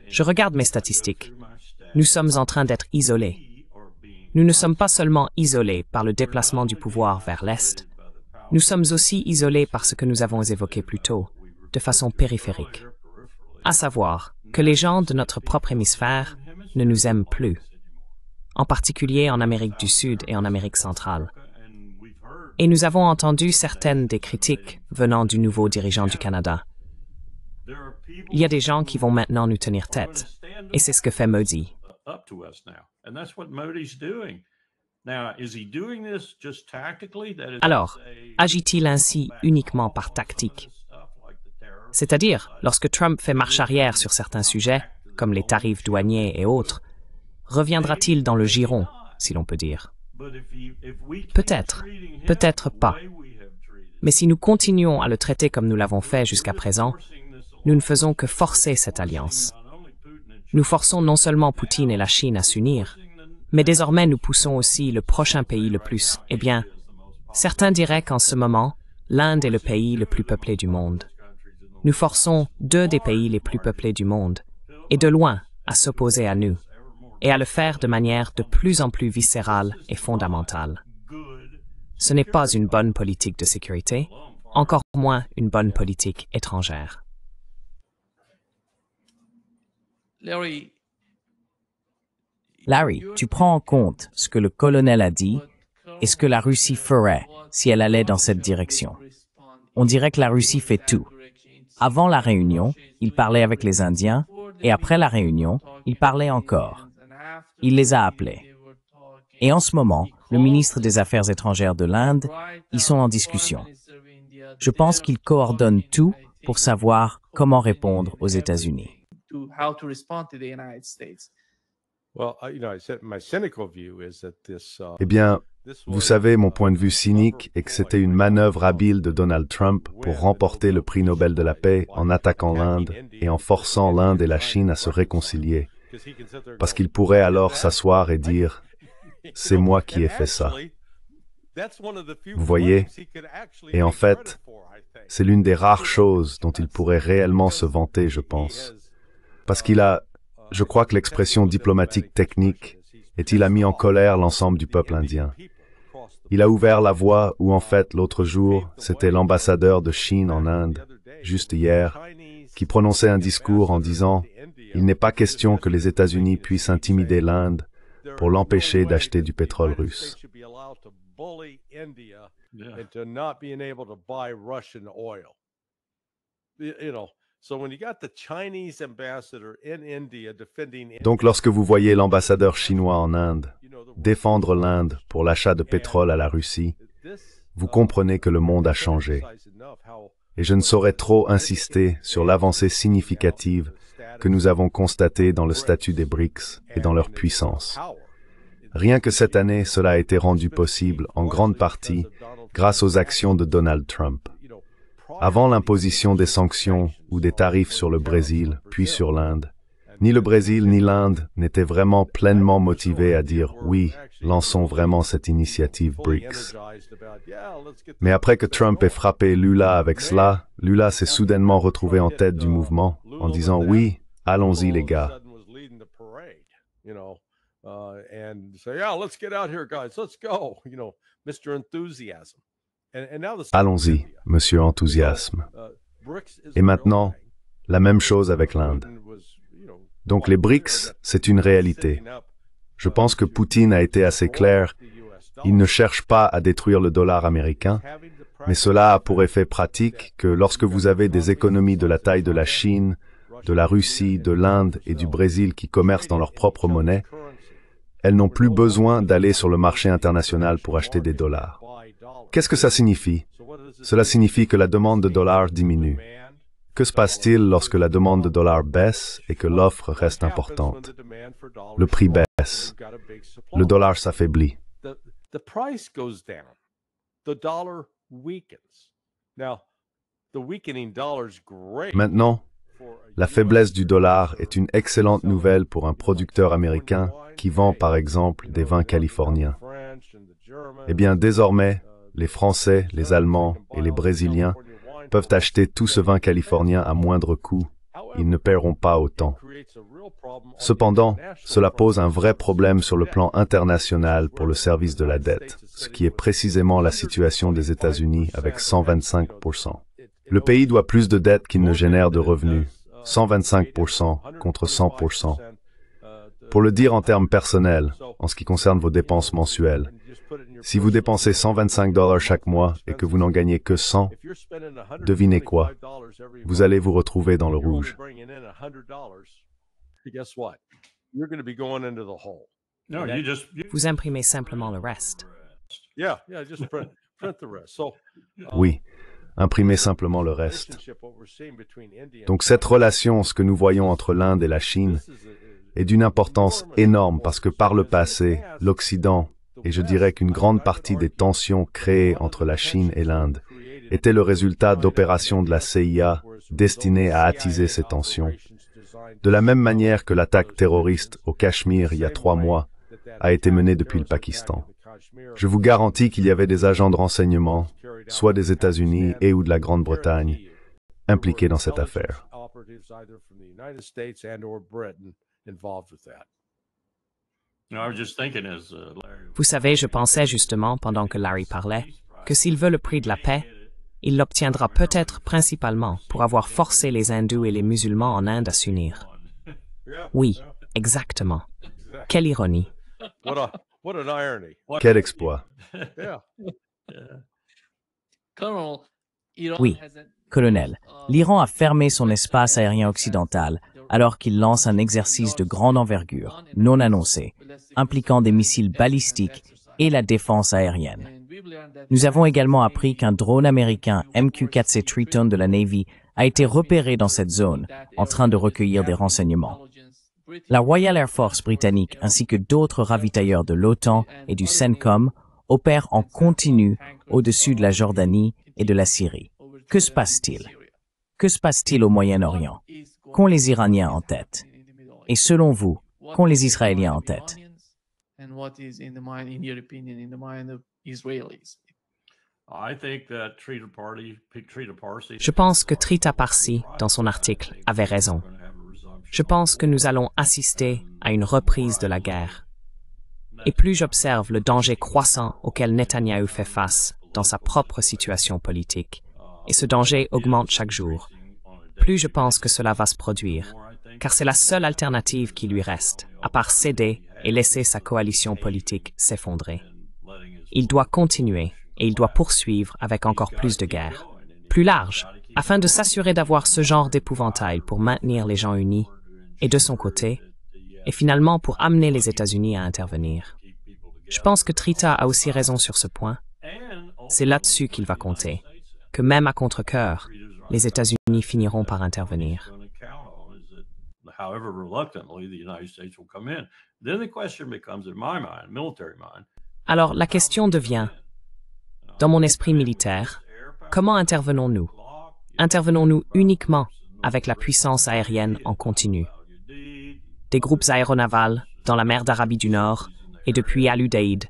Je regarde mes statistiques. Nous sommes en train d'être isolés. Nous ne sommes pas seulement isolés par le déplacement du pouvoir vers l'Est, nous sommes aussi isolés par ce que nous avons évoqué plus tôt, de façon périphérique. À savoir que les gens de notre propre hémisphère ne nous aiment plus, en particulier en Amérique du Sud et en Amérique centrale. Et nous avons entendu certaines des critiques venant du nouveau dirigeant du Canada. Il y a des gens qui vont maintenant nous tenir tête, et c'est ce que fait Modi. Alors, agit-il ainsi uniquement par tactique? C'est-à-dire, lorsque Trump fait marche arrière sur certains sujets, comme les tarifs douaniers et autres, reviendra-t-il dans le giron, si l'on peut dire? Peut-être, peut-être pas. Mais si nous continuons à le traiter comme nous l'avons fait jusqu'à présent, nous ne faisons que forcer cette alliance. Nous forçons non seulement Poutine et la Chine à s'unir, mais désormais nous poussons aussi le prochain pays le plus. Eh bien, certains diraient qu'en ce moment, l'Inde est le pays le plus peuplé du monde. Nous forçons 2 des pays les plus peuplés du monde, et de loin, à s'opposer à nous, et à le faire de manière de plus en plus viscérale et fondamentale. Ce n'est pas une bonne politique de sécurité, encore moins une bonne politique étrangère. Larry, tu prends en compte ce que le colonel a dit et ce que la Russie ferait si elle allait dans cette direction. On dirait que la Russie fait tout. Avant la réunion, il parlait avec les Indiens, et après la réunion, il parlait encore. Il les a appelés. Et en ce moment, le ministre des Affaires étrangères de l'Inde, ils sont en discussion. Je pense qu'ils coordonnent tout pour savoir comment répondre aux États-Unis. Eh bien, vous savez, mon point de vue cynique est que c'était une manœuvre habile de Donald Trump pour remporter le prix Nobel de la paix en attaquant l'Inde et en forçant l'Inde et la Chine à se réconcilier. Parce qu'il pourrait alors s'asseoir et dire « c'est moi qui ai fait ça ». Vous voyez? Et en fait, c'est l'une des rares choses dont il pourrait réellement se vanter, je pense. Parce qu'il a, je crois que l'expression diplomatique technique est il a mis en colère l'ensemble du peuple indien. Il a ouvert la voie où en fait l'autre jour, c'était l'ambassadeur de Chine en Inde, juste hier, qui prononçait un discours en disant « Il n'est pas question que les États-Unis puissent intimider l'Inde pour l'empêcher d'acheter du pétrole russe. » Donc lorsque vous voyez l'ambassadeur chinois en Inde défendre l'Inde pour l'achat de pétrole à la Russie, vous comprenez que le monde a changé. Et je ne saurais trop insister sur l'avancée significative que nous avons constatée dans le statut des BRICS et dans leur puissance. Rien que cette année, cela a été rendu possible en grande partie grâce aux actions de Donald Trump. Avant l'imposition des sanctions ou des tarifs sur le Brésil, puis sur l'Inde, ni le Brésil ni l'Inde n'étaient vraiment pleinement motivés à dire « oui, lançons vraiment cette initiative BRICS ». Mais après que Trump ait frappé Lula avec cela, Lula s'est soudainement retrouvé en tête du mouvement en disant « oui, allons-y les gars ». Allons-y, monsieur Enthousiasme. Et maintenant, la même chose avec l'Inde. Donc les BRICS, c'est une réalité. Je pense que Poutine a été assez clair. Il ne cherche pas à détruire le dollar américain, mais cela a pour effet pratique que lorsque vous avez des économies de la taille de la Chine, de la Russie, de l'Inde et du Brésil qui commercent dans leur propre monnaie, elles n'ont plus besoin d'aller sur le marché international pour acheter des dollars. Qu'est-ce que ça signifie? Cela signifie que la demande de dollars diminue. Que se passe-t-il lorsque la demande de dollars baisse et que l'offre reste importante? Le prix baisse. Le dollar s'affaiblit. Maintenant, la faiblesse du dollar est une excellente nouvelle pour un producteur américain qui vend par exemple des vins californiens. Eh bien, désormais, les Français, les Allemands et les Brésiliens peuvent acheter tout ce vin californien à moindre coût. Ils ne paieront pas autant. Cependant, cela pose un vrai problème sur le plan international pour le service de la dette, ce qui est précisément la situation des États-Unis avec 125%. Le pays doit plus de dettes qu'il ne génère de revenus, 125% contre 100%. Pour le dire en termes personnels, en ce qui concerne vos dépenses mensuelles, si vous dépensez $125 chaque mois et que vous n'en gagnez que 100, devinez quoi? Vous allez vous retrouver dans le rouge. Vous imprimez simplement le reste. Oui, imprimez simplement le reste. Donc cette relation, ce que nous voyons entre l'Inde et la Chine, est d'une importance énorme parce que par le passé, l'Occident, et je dirais qu'une grande partie des tensions créées entre la Chine et l'Inde, étaient le résultat d'opérations de la CIA destinées à attiser ces tensions. De la même manière que l'attaque terroriste au Cachemire il y a 3 mois a été menée depuis le Pakistan. Je vous garantis qu'il y avait des agents de renseignement, soit des États-Unis et ou de la Grande-Bretagne, impliqués dans cette affaire. Vous savez, je pensais justement, pendant que Larry parlait, que s'il veut le prix de la paix, il l'obtiendra peut-être principalement pour avoir forcé les hindous et les musulmans en Inde à s'unir. Oui, exactement. Quelle ironie. Quel exploit. Oui, colonel, l'Iran a fermé son espace aérien occidental alors qu'il lance un exercice de grande envergure, non annoncé, impliquant des missiles balistiques et la défense aérienne. Nous avons également appris qu'un drone américain MQ-4C Triton de la Navy a été repéré dans cette zone, en train de recueillir des renseignements. La Royal Air Force britannique ainsi que d'autres ravitailleurs de l'OTAN et du CENTCOM opèrent en continu au-dessus de la Jordanie et de la Syrie. Que se passe-t-il? Que se passe-t-il au Moyen-Orient? Qu'ont les Iraniens en tête? Et selon vous, qu'ont les Israéliens en tête? Je pense que Trita Parsi, dans son article, avait raison. Je pense que nous allons assister à une reprise de la guerre. Et plus j'observe le danger croissant auquel Netanyahou fait face dans sa propre situation politique, et ce danger augmente chaque jour, plus je pense que cela va se produire, car c'est la seule alternative qui lui reste, à part céder et laisser sa coalition politique s'effondrer. Il doit continuer, et il doit poursuivre avec encore plus de guerre, plus large, afin de s'assurer d'avoir ce genre d'épouvantail pour maintenir les gens unis, et de son côté, et finalement pour amener les États-Unis à intervenir. Je pense que Trita a aussi raison sur ce point. C'est là-dessus qu'il va compter, que même à contre-cœur, les États-Unis finiront par intervenir. Alors la question devient, dans mon esprit militaire, comment intervenons-nous? Intervenons-nous uniquement avec la puissance aérienne en continu? Des groupes aéronavals dans la mer d'Arabie du Nord et depuis Al-Udeid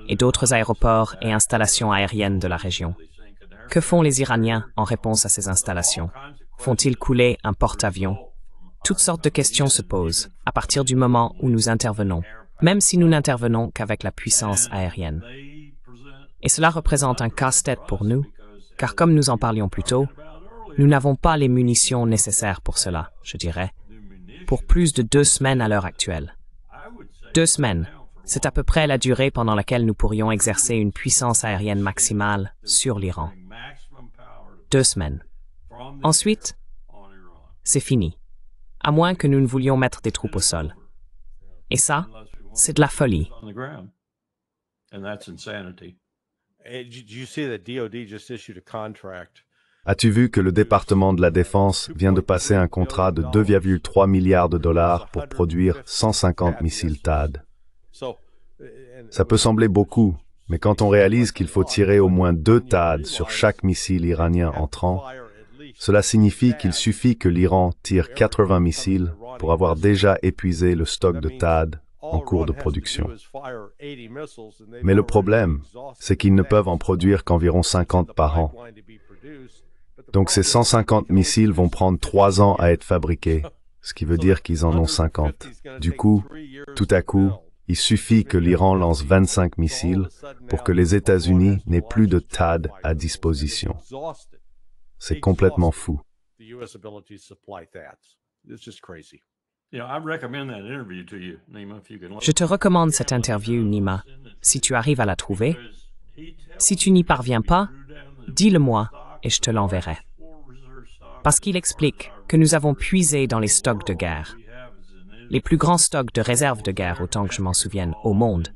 et d'autres aéroports et installations aériennes de la région. Que font les Iraniens en réponse à ces installations? Font-ils couler un porte-avions? Toutes sortes de questions se posent à partir du moment où nous intervenons, même si nous n'intervenons qu'avec la puissance aérienne. Et cela représente un casse-tête pour nous, car comme nous en parlions plus tôt, nous n'avons pas les munitions nécessaires pour cela, je dirais, pour plus de 2 semaines à l'heure actuelle. 2 semaines, c'est à peu près la durée pendant laquelle nous pourrions exercer une puissance aérienne maximale sur l'Iran. 2 semaines. Ensuite, c'est fini, à moins que nous ne voulions mettre des troupes au sol. Et ça, c'est de la folie. As-tu vu que le département de la Défense vient de passer un contrat de 2,3 milliards de dollars pour produire 150 missiles THAAD? Ça peut sembler beaucoup, mais quand on réalise qu'il faut tirer au moins 2 THAAD sur chaque missile iranien entrant, cela signifie qu'il suffit que l'Iran tire 80 missiles pour avoir déjà épuisé le stock de THAAD en cours de production. Mais le problème, c'est qu'ils ne peuvent en produire qu'environ 50 par an. Donc ces 150 missiles vont prendre 3 ans à être fabriqués, ce qui veut dire qu'ils en ont 50. Du coup, tout à coup, il suffit que l'Iran lance 25 missiles pour que les États-Unis n'aient plus de THAAD à disposition. C'est complètement fou. Je te recommande cette interview, Nima, si tu arrives à la trouver. Si tu n'y parviens pas, dis-le-moi et je te l'enverrai. Parce qu'il explique que nous avons puisé dans les stocks de guerre, les plus grands stocks de réserves de guerre, autant que je m'en souvienne, au monde,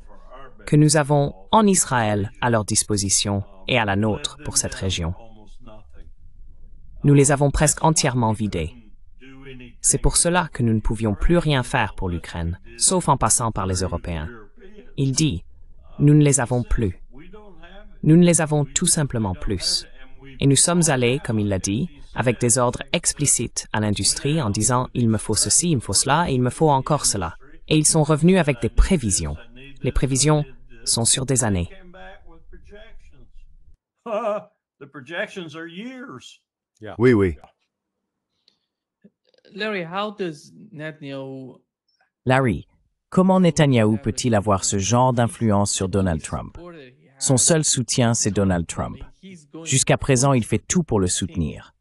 que nous avons en Israël à leur disposition et à la nôtre pour cette région. Nous les avons presque entièrement vidés. C'est pour cela que nous ne pouvions plus rien faire pour l'Ukraine, sauf en passant par les Européens. Il dit, nous ne les avons plus. Nous ne les avons tout simplement plus. Et nous sommes allés, comme il l'a dit, avec des ordres explicites à l'industrie en disant « il me faut ceci, il me faut cela et il me faut encore cela ». Et ils sont revenus avec des prévisions. Les prévisions sont sur des années. Oui, oui. Larry, comment Netanyahou peut-il avoir ce genre d'influence sur Donald Trump? Son seul soutien, c'est Donald Trump. Jusqu'à présent, il fait tout pour le soutenir.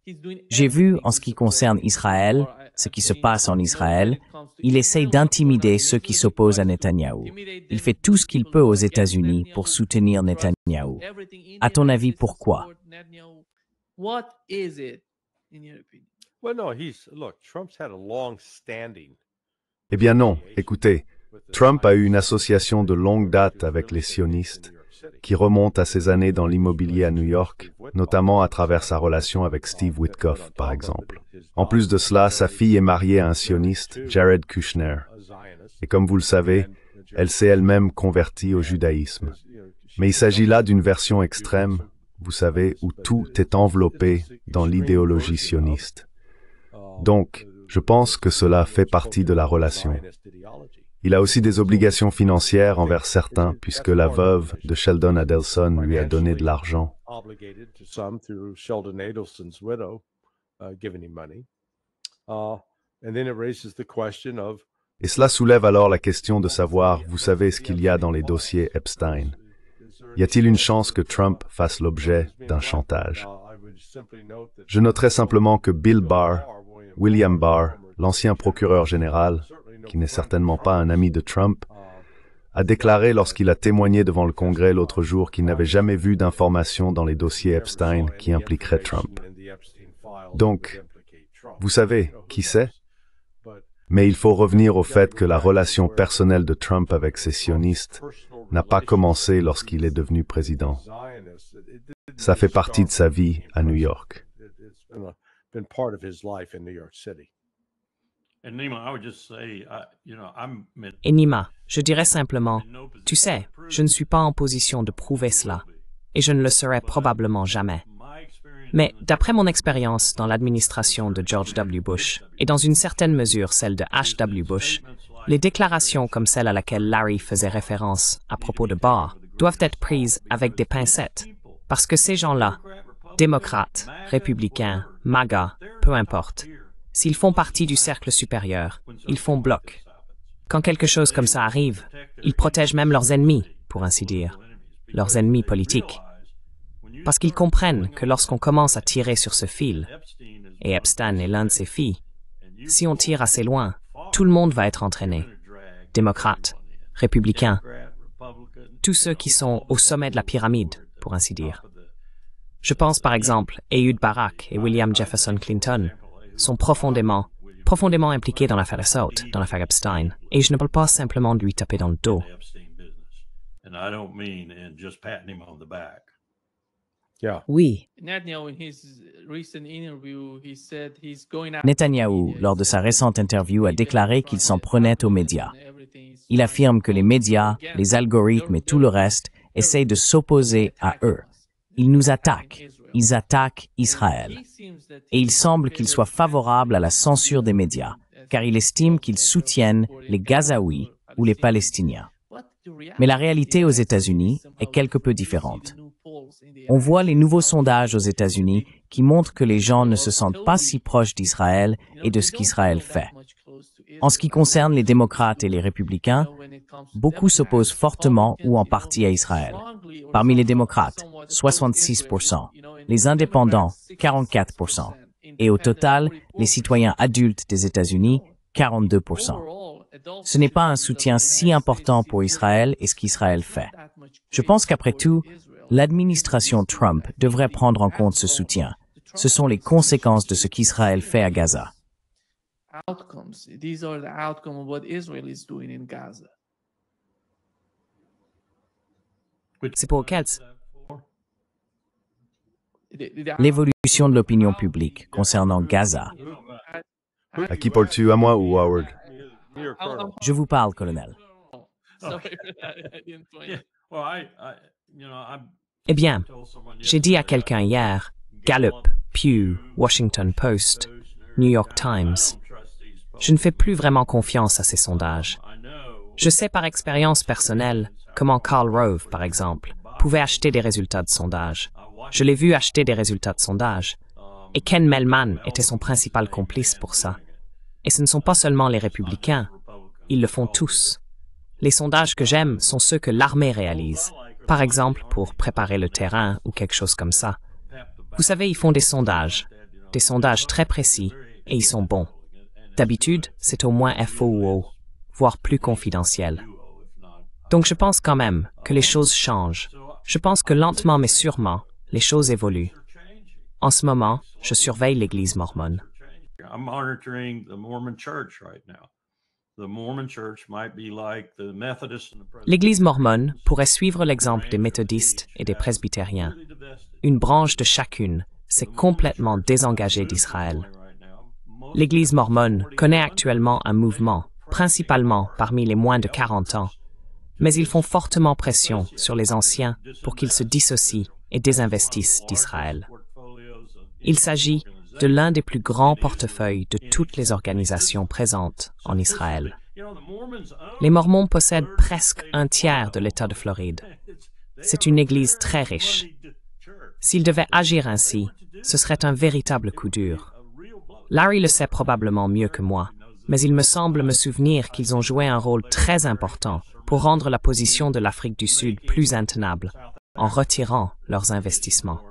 J'ai vu, en ce qui concerne Israël, ce qui se passe en Israël, il essaye d'intimider ceux qui s'opposent à Netanyahou. Il fait tout ce qu'il peut aux États-Unis pour soutenir Netanyahou. À ton avis, pourquoi? Eh bien non, écoutez, Trump a eu une association de longue date avec les sionistes, qui remonte à ses années dans l'immobilier à New York, notamment à travers sa relation avec Steve Witkoff, par exemple. En plus de cela, sa fille est mariée à un sioniste, Jared Kushner. Et comme vous le savez, elle s'est elle-même convertie au judaïsme. Mais il s'agit là d'une version extrême, vous savez, où tout est enveloppé dans l'idéologie sioniste. Donc, je pense que cela fait partie de la relation. Il a aussi des obligations financières envers certains, puisque la veuve de Sheldon Adelson lui a donné de l'argent. Et cela soulève alors la question de savoir, vous savez ce qu'il y a dans les dossiers Epstein. Y a-t-il une chance que Trump fasse l'objet d'un chantage? Je noterai simplement que Bill Barr, William Barr, l'ancien procureur général, qui n'est certainement pas un ami de Trump, a déclaré lorsqu'il a témoigné devant le Congrès l'autre jour qu'il n'avait jamais vu d'informations dans les dossiers Epstein qui impliqueraient Trump. Donc, vous savez, qui sait? Mais il faut revenir au fait que la relation personnelle de Trump avec ses sionistes n'a pas commencé lorsqu'il est devenu président. Ça fait partie de sa vie à New York. Et Nima, je dirais simplement, tu sais, je ne suis pas en position de prouver cela, et je ne le serai probablement jamais. Mais d'après mon expérience dans l'administration de George W. Bush, et dans une certaine mesure celle de H. W. Bush, les déclarations comme celle à laquelle Larry faisait référence à propos de Barr doivent être prises avec des pincettes, parce que ces gens-là, démocrates, républicains, MAGA, peu importe, s'ils font partie du cercle supérieur, ils font bloc. Quand quelque chose comme ça arrive, ils protègent même leurs ennemis, pour ainsi dire. leurs ennemis politiques. Parce qu'ils comprennent que lorsqu'on commence à tirer sur ce fil, et Epstein est l'un de ses filles, si on tire assez loin, tout le monde va être entraîné. Démocrates, républicains, tous ceux qui sont au sommet de la pyramide, pour ainsi dire. Je pense par exemple, Ehud Barak et William Jefferson Clinton sont profondément impliqués dans l'affaire Assault, dans l'affaire Epstein, et je ne parle pas simplement de lui taper dans le dos. Oui, Netanyahou, lors de sa récente interview, a déclaré qu'il s'en prenait aux médias. Il affirme que les médias, les algorithmes et tout le reste essayent de s'opposer à eux. Ils nous attaquent. Ils attaquent Israël. Et il semble qu'il soit favorable à la censure des médias, car il estime qu'ils soutiennent les Gazaouis ou les Palestiniens. Mais la réalité aux États-Unis est quelque peu différente. On voit les nouveaux sondages aux États-Unis qui montrent que les gens ne se sentent pas si proches d'Israël et de ce qu'Israël fait. En ce qui concerne les démocrates et les républicains, beaucoup s'opposent fortement ou en partie à Israël. Parmi les démocrates, 66%, les indépendants, 44%, et au total, les citoyens adultes des États-Unis, 42%. Ce n'est pas un soutien si important pour Israël et ce qu'Israël fait. Je pense qu'après tout, l'administration Trump devrait prendre en compte ce soutien. Ce sont les conséquences de ce qu'Israël fait à Gaza. These are the outcome of what Israel is doing in Gaza. C'est pour quels? L'évolution de l'opinion publique concernant Gaza. À qui parles-tu, à moi ou Howard? Je vous parle, colonel. Eh bien, j'ai dit à quelqu'un hier, Gallup, Pew, Washington Post, New York Times, je ne fais plus vraiment confiance à ces sondages. Je sais par expérience personnelle comment Karl Rove, par exemple, pouvait acheter des résultats de sondage. Je l'ai vu acheter des résultats de sondage. Et Ken Mellman était son principal complice pour ça. Et ce ne sont pas seulement les républicains, ils le font tous. Les sondages que j'aime sont ceux que l'armée réalise, par exemple pour préparer le terrain ou quelque chose comme ça. Vous savez, ils font des sondages très précis, et ils sont bons. D'habitude, c'est au moins FOO, voire plus confidentiel. Donc je pense quand même que les choses changent. Je pense que lentement mais sûrement, les choses évoluent. En ce moment, je surveille l'Église mormone. L'Église mormone pourrait suivre l'exemple des méthodistes et des presbytériens. Une branche de chacune s'est complètement désengagée d'Israël. L'Église mormone connaît actuellement un mouvement, principalement parmi les moins de 40 ans, mais ils font fortement pression sur les anciens pour qu'ils se dissocient et désinvestissent d'Israël. Il s'agit de l'un des plus grands portefeuilles de toutes les organisations présentes en Israël. Les Mormons possèdent presque un tiers de l'État de Floride. C'est une église très riche. S'ils devaient agir ainsi, ce serait un véritable coup dur. Larry le sait probablement mieux que moi, mais il me semble me souvenir qu'ils ont joué un rôle très important pour rendre la position de l'Afrique du Sud plus intenable, en retirant leurs investissements.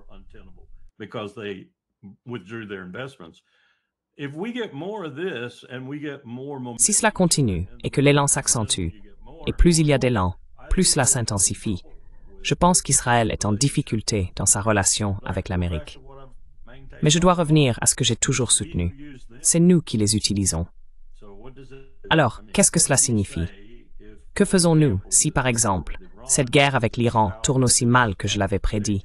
Si cela continue et que l'élan s'accentue, et plus il y a d'élan, plus cela s'intensifie, je pense qu'Israël est en difficulté dans sa relation avec l'Amérique. Mais je dois revenir à ce que j'ai toujours soutenu. C'est nous qui les utilisons. Alors, qu'est-ce que cela signifie? Que faisons-nous si, par exemple, cette guerre avec l'Iran tourne aussi mal que je l'avais prédit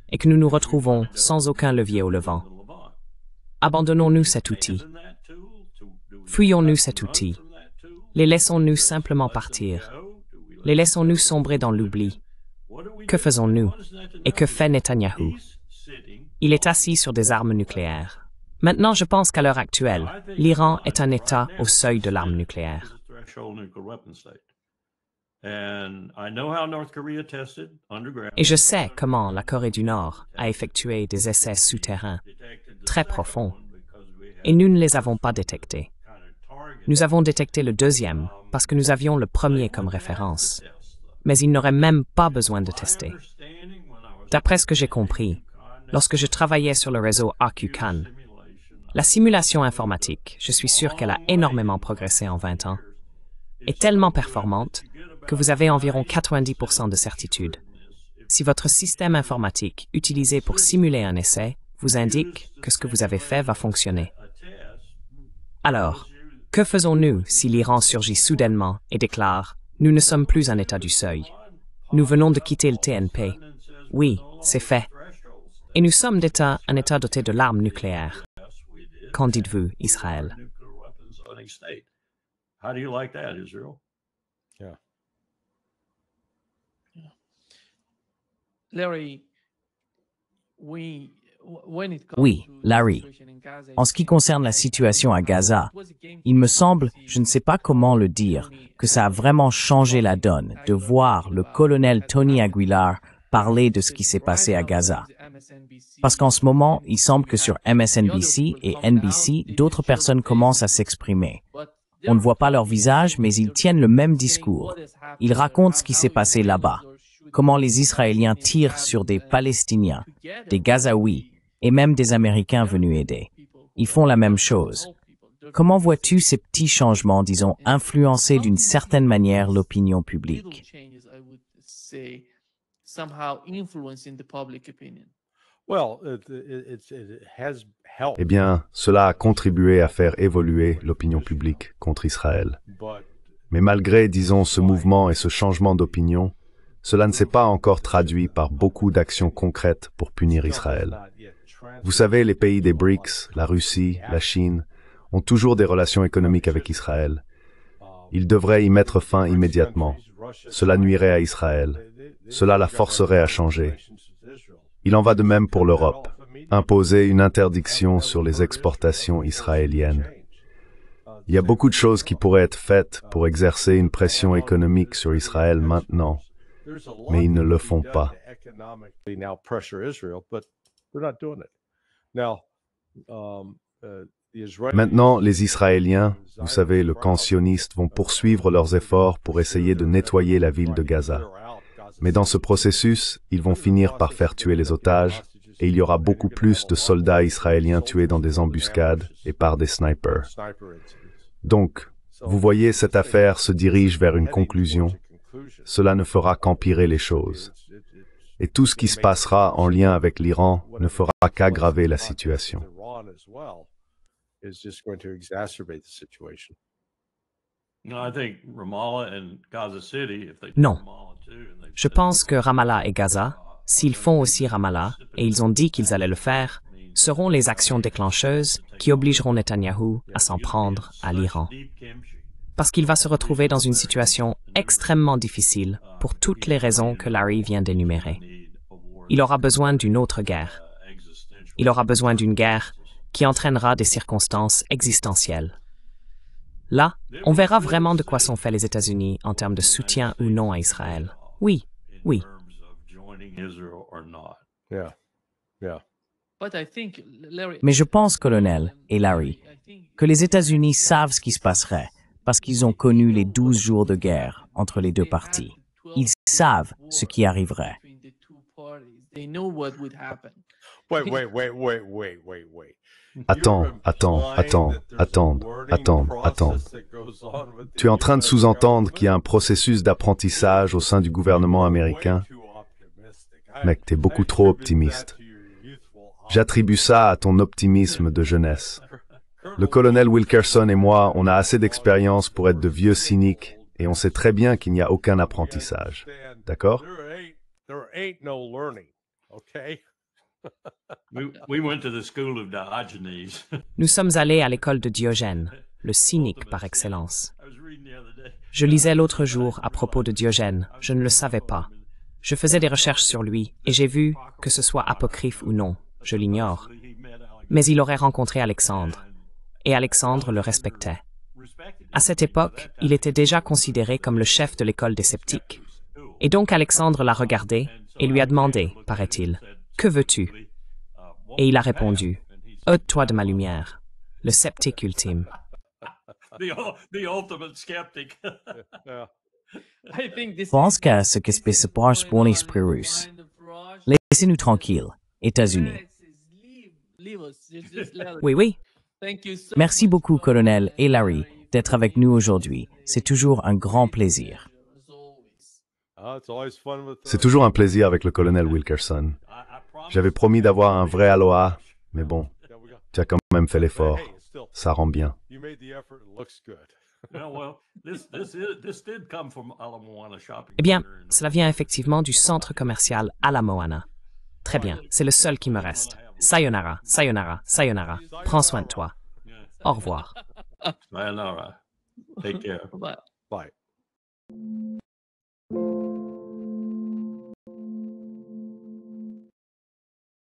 et que nous nous retrouvons sans aucun levier au Levant? Abandonnons-nous cet outil? Fuyons-nous cet outil? Les laissons-nous simplement partir? Les laissons-nous sombrer dans l'oubli? Que faisons-nous? Et que fait Netanyahou? Il est assis sur des armes nucléaires. Maintenant, je pense qu'à l'heure actuelle, l'Iran est un État au seuil de l'arme nucléaire. Et je sais comment la Corée du Nord a effectué des essais souterrains très profonds, et nous ne les avons pas détectés. Nous avons détecté le deuxième parce que nous avions le premier comme référence. mais ils n'auraient même pas besoin de tester. D'après ce que j'ai compris, lorsque je travaillais sur le réseau AQCAN, la simulation informatique, je suis sûr qu'elle a énormément progressé en 20 ans, est tellement performante que vous avez environ 90% de certitude. Si votre système informatique utilisé pour simuler un essai vous indique que ce que vous avez fait va fonctionner. Alors, que faisons-nous si l'Iran surgit soudainement et déclare « Nous ne sommes plus un État du seuil. Nous venons de quitter le TNP. Oui, c'est fait. Et nous sommes un État doté de l'arme nucléaire. » Qu'en dites-vous, Israël? Oui, Larry. En ce qui concerne la situation à Gaza, il me semble, je ne sais pas comment le dire, que ça a vraiment changé la donne de voir le colonel Tony Aguilar parler de ce qui s'est passé à Gaza. Parce qu'en ce moment, il semble que sur MSNBC et NBC, d'autres personnes commencent à s'exprimer. On ne voit pas leur visage, mais ils tiennent le même discours. Ils racontent ce qui s'est passé là-bas, comment les Israéliens tirent sur des Palestiniens, des Gazaouis et même des Américains venus aider. Ils font la même chose. Comment vois-tu ces petits changements, disons, influencer d'une certaine manière l'opinion publique? Eh bien, cela a contribué à faire évoluer l'opinion publique contre Israël. Mais malgré, disons, ce mouvement et ce changement d'opinion, cela ne s'est pas encore traduit par beaucoup d'actions concrètes pour punir Israël. Vous savez, les pays des BRICS, la Russie, la Chine, ont toujours des relations économiques avec Israël. Ils devraient y mettre fin immédiatement. Cela nuirait à Israël. Cela la forcerait à changer. Il en va de même pour l'Europe. Imposer une interdiction sur les exportations israéliennes. Il y a beaucoup de choses qui pourraient être faites pour exercer une pression économique sur Israël maintenant, mais ils ne le font pas. Maintenant, les Israéliens, vous savez, le camp sioniste, vont poursuivre leurs efforts pour essayer de nettoyer la ville de Gaza. Mais dans ce processus, ils vont finir par faire tuer les otages, et il y aura beaucoup plus de soldats israéliens tués dans des embuscades et par des snipers. Donc, vous voyez, cette affaire se dirige vers une conclusion. Cela ne fera qu'empirer les choses. Et tout ce qui se passera en lien avec l'Iran ne fera qu'aggraver la situation. Non. Je pense que Ramallah et Gaza, s'ils font aussi Ramallah, et ils ont dit qu'ils allaient le faire, seront les actions déclencheuses qui obligeront Netanyahou à s'en prendre à l'Iran. Parce qu'il va se retrouver dans une situation extrêmement difficile pour toutes les raisons que Larry vient d'énumérer. Il aura besoin d'une autre guerre. Il aura besoin d'une guerre qui entraînera des circonstances existentielles. Là, on verra vraiment de quoi sont faits les États-Unis en termes de soutien ou non à Israël. Oui, oui. Mais je pense, colonel et Larry, que les États-Unis savent ce qui se passerait parce qu'ils ont connu les 12 jours de guerre entre les deux parties. Ils savent ce qui arriverait. Attends. Tu es en train de sous-entendre qu'il y a un processus d'apprentissage au sein du gouvernement américain? Mec, t'es beaucoup trop optimiste. J'attribue ça à ton optimisme de jeunesse. Le colonel Wilkerson et moi, on a assez d'expérience pour être de vieux cyniques et on sait très bien qu'il n'y a aucun apprentissage. D'accord? Nous sommes allés à l'école de Diogène, le cynique par excellence. Je lisais l'autre jour à propos de Diogène, je ne le savais pas. Je faisais des recherches sur lui et j'ai vu, que ce soit apocryphe ou non, je l'ignore. Mais il aurait rencontré Alexandre, et Alexandre le respectait. À cette époque, il était déjà considéré comme le chef de l'école des sceptiques. Et donc Alexandre l'a regardé et lui a demandé, paraît-il, « Que veux-tu » Et il a répondu, « Ôte-toi de ma lumière, le sceptique ultime. » Je pense qu'à ce qu'espèce se passe pour l'esprit russe. Laissez-nous tranquilles, États-Unis. Oui, oui. Merci beaucoup, colonel et Larry, d'être avec nous aujourd'hui. C'est toujours un grand plaisir. C'est toujours un plaisir avec le colonel Wilkerson. J'avais promis d'avoir un vrai aloha, mais bon, tu as quand même fait l'effort. Ça rend bien. Eh bien, cela vient effectivement du centre commercial Ala Moana. Très bien, c'est le seul qui me reste. Sayonara, sayonara, sayonara. Prends soin de toi. Au revoir. Sayonara. Take care. Bye. Bye.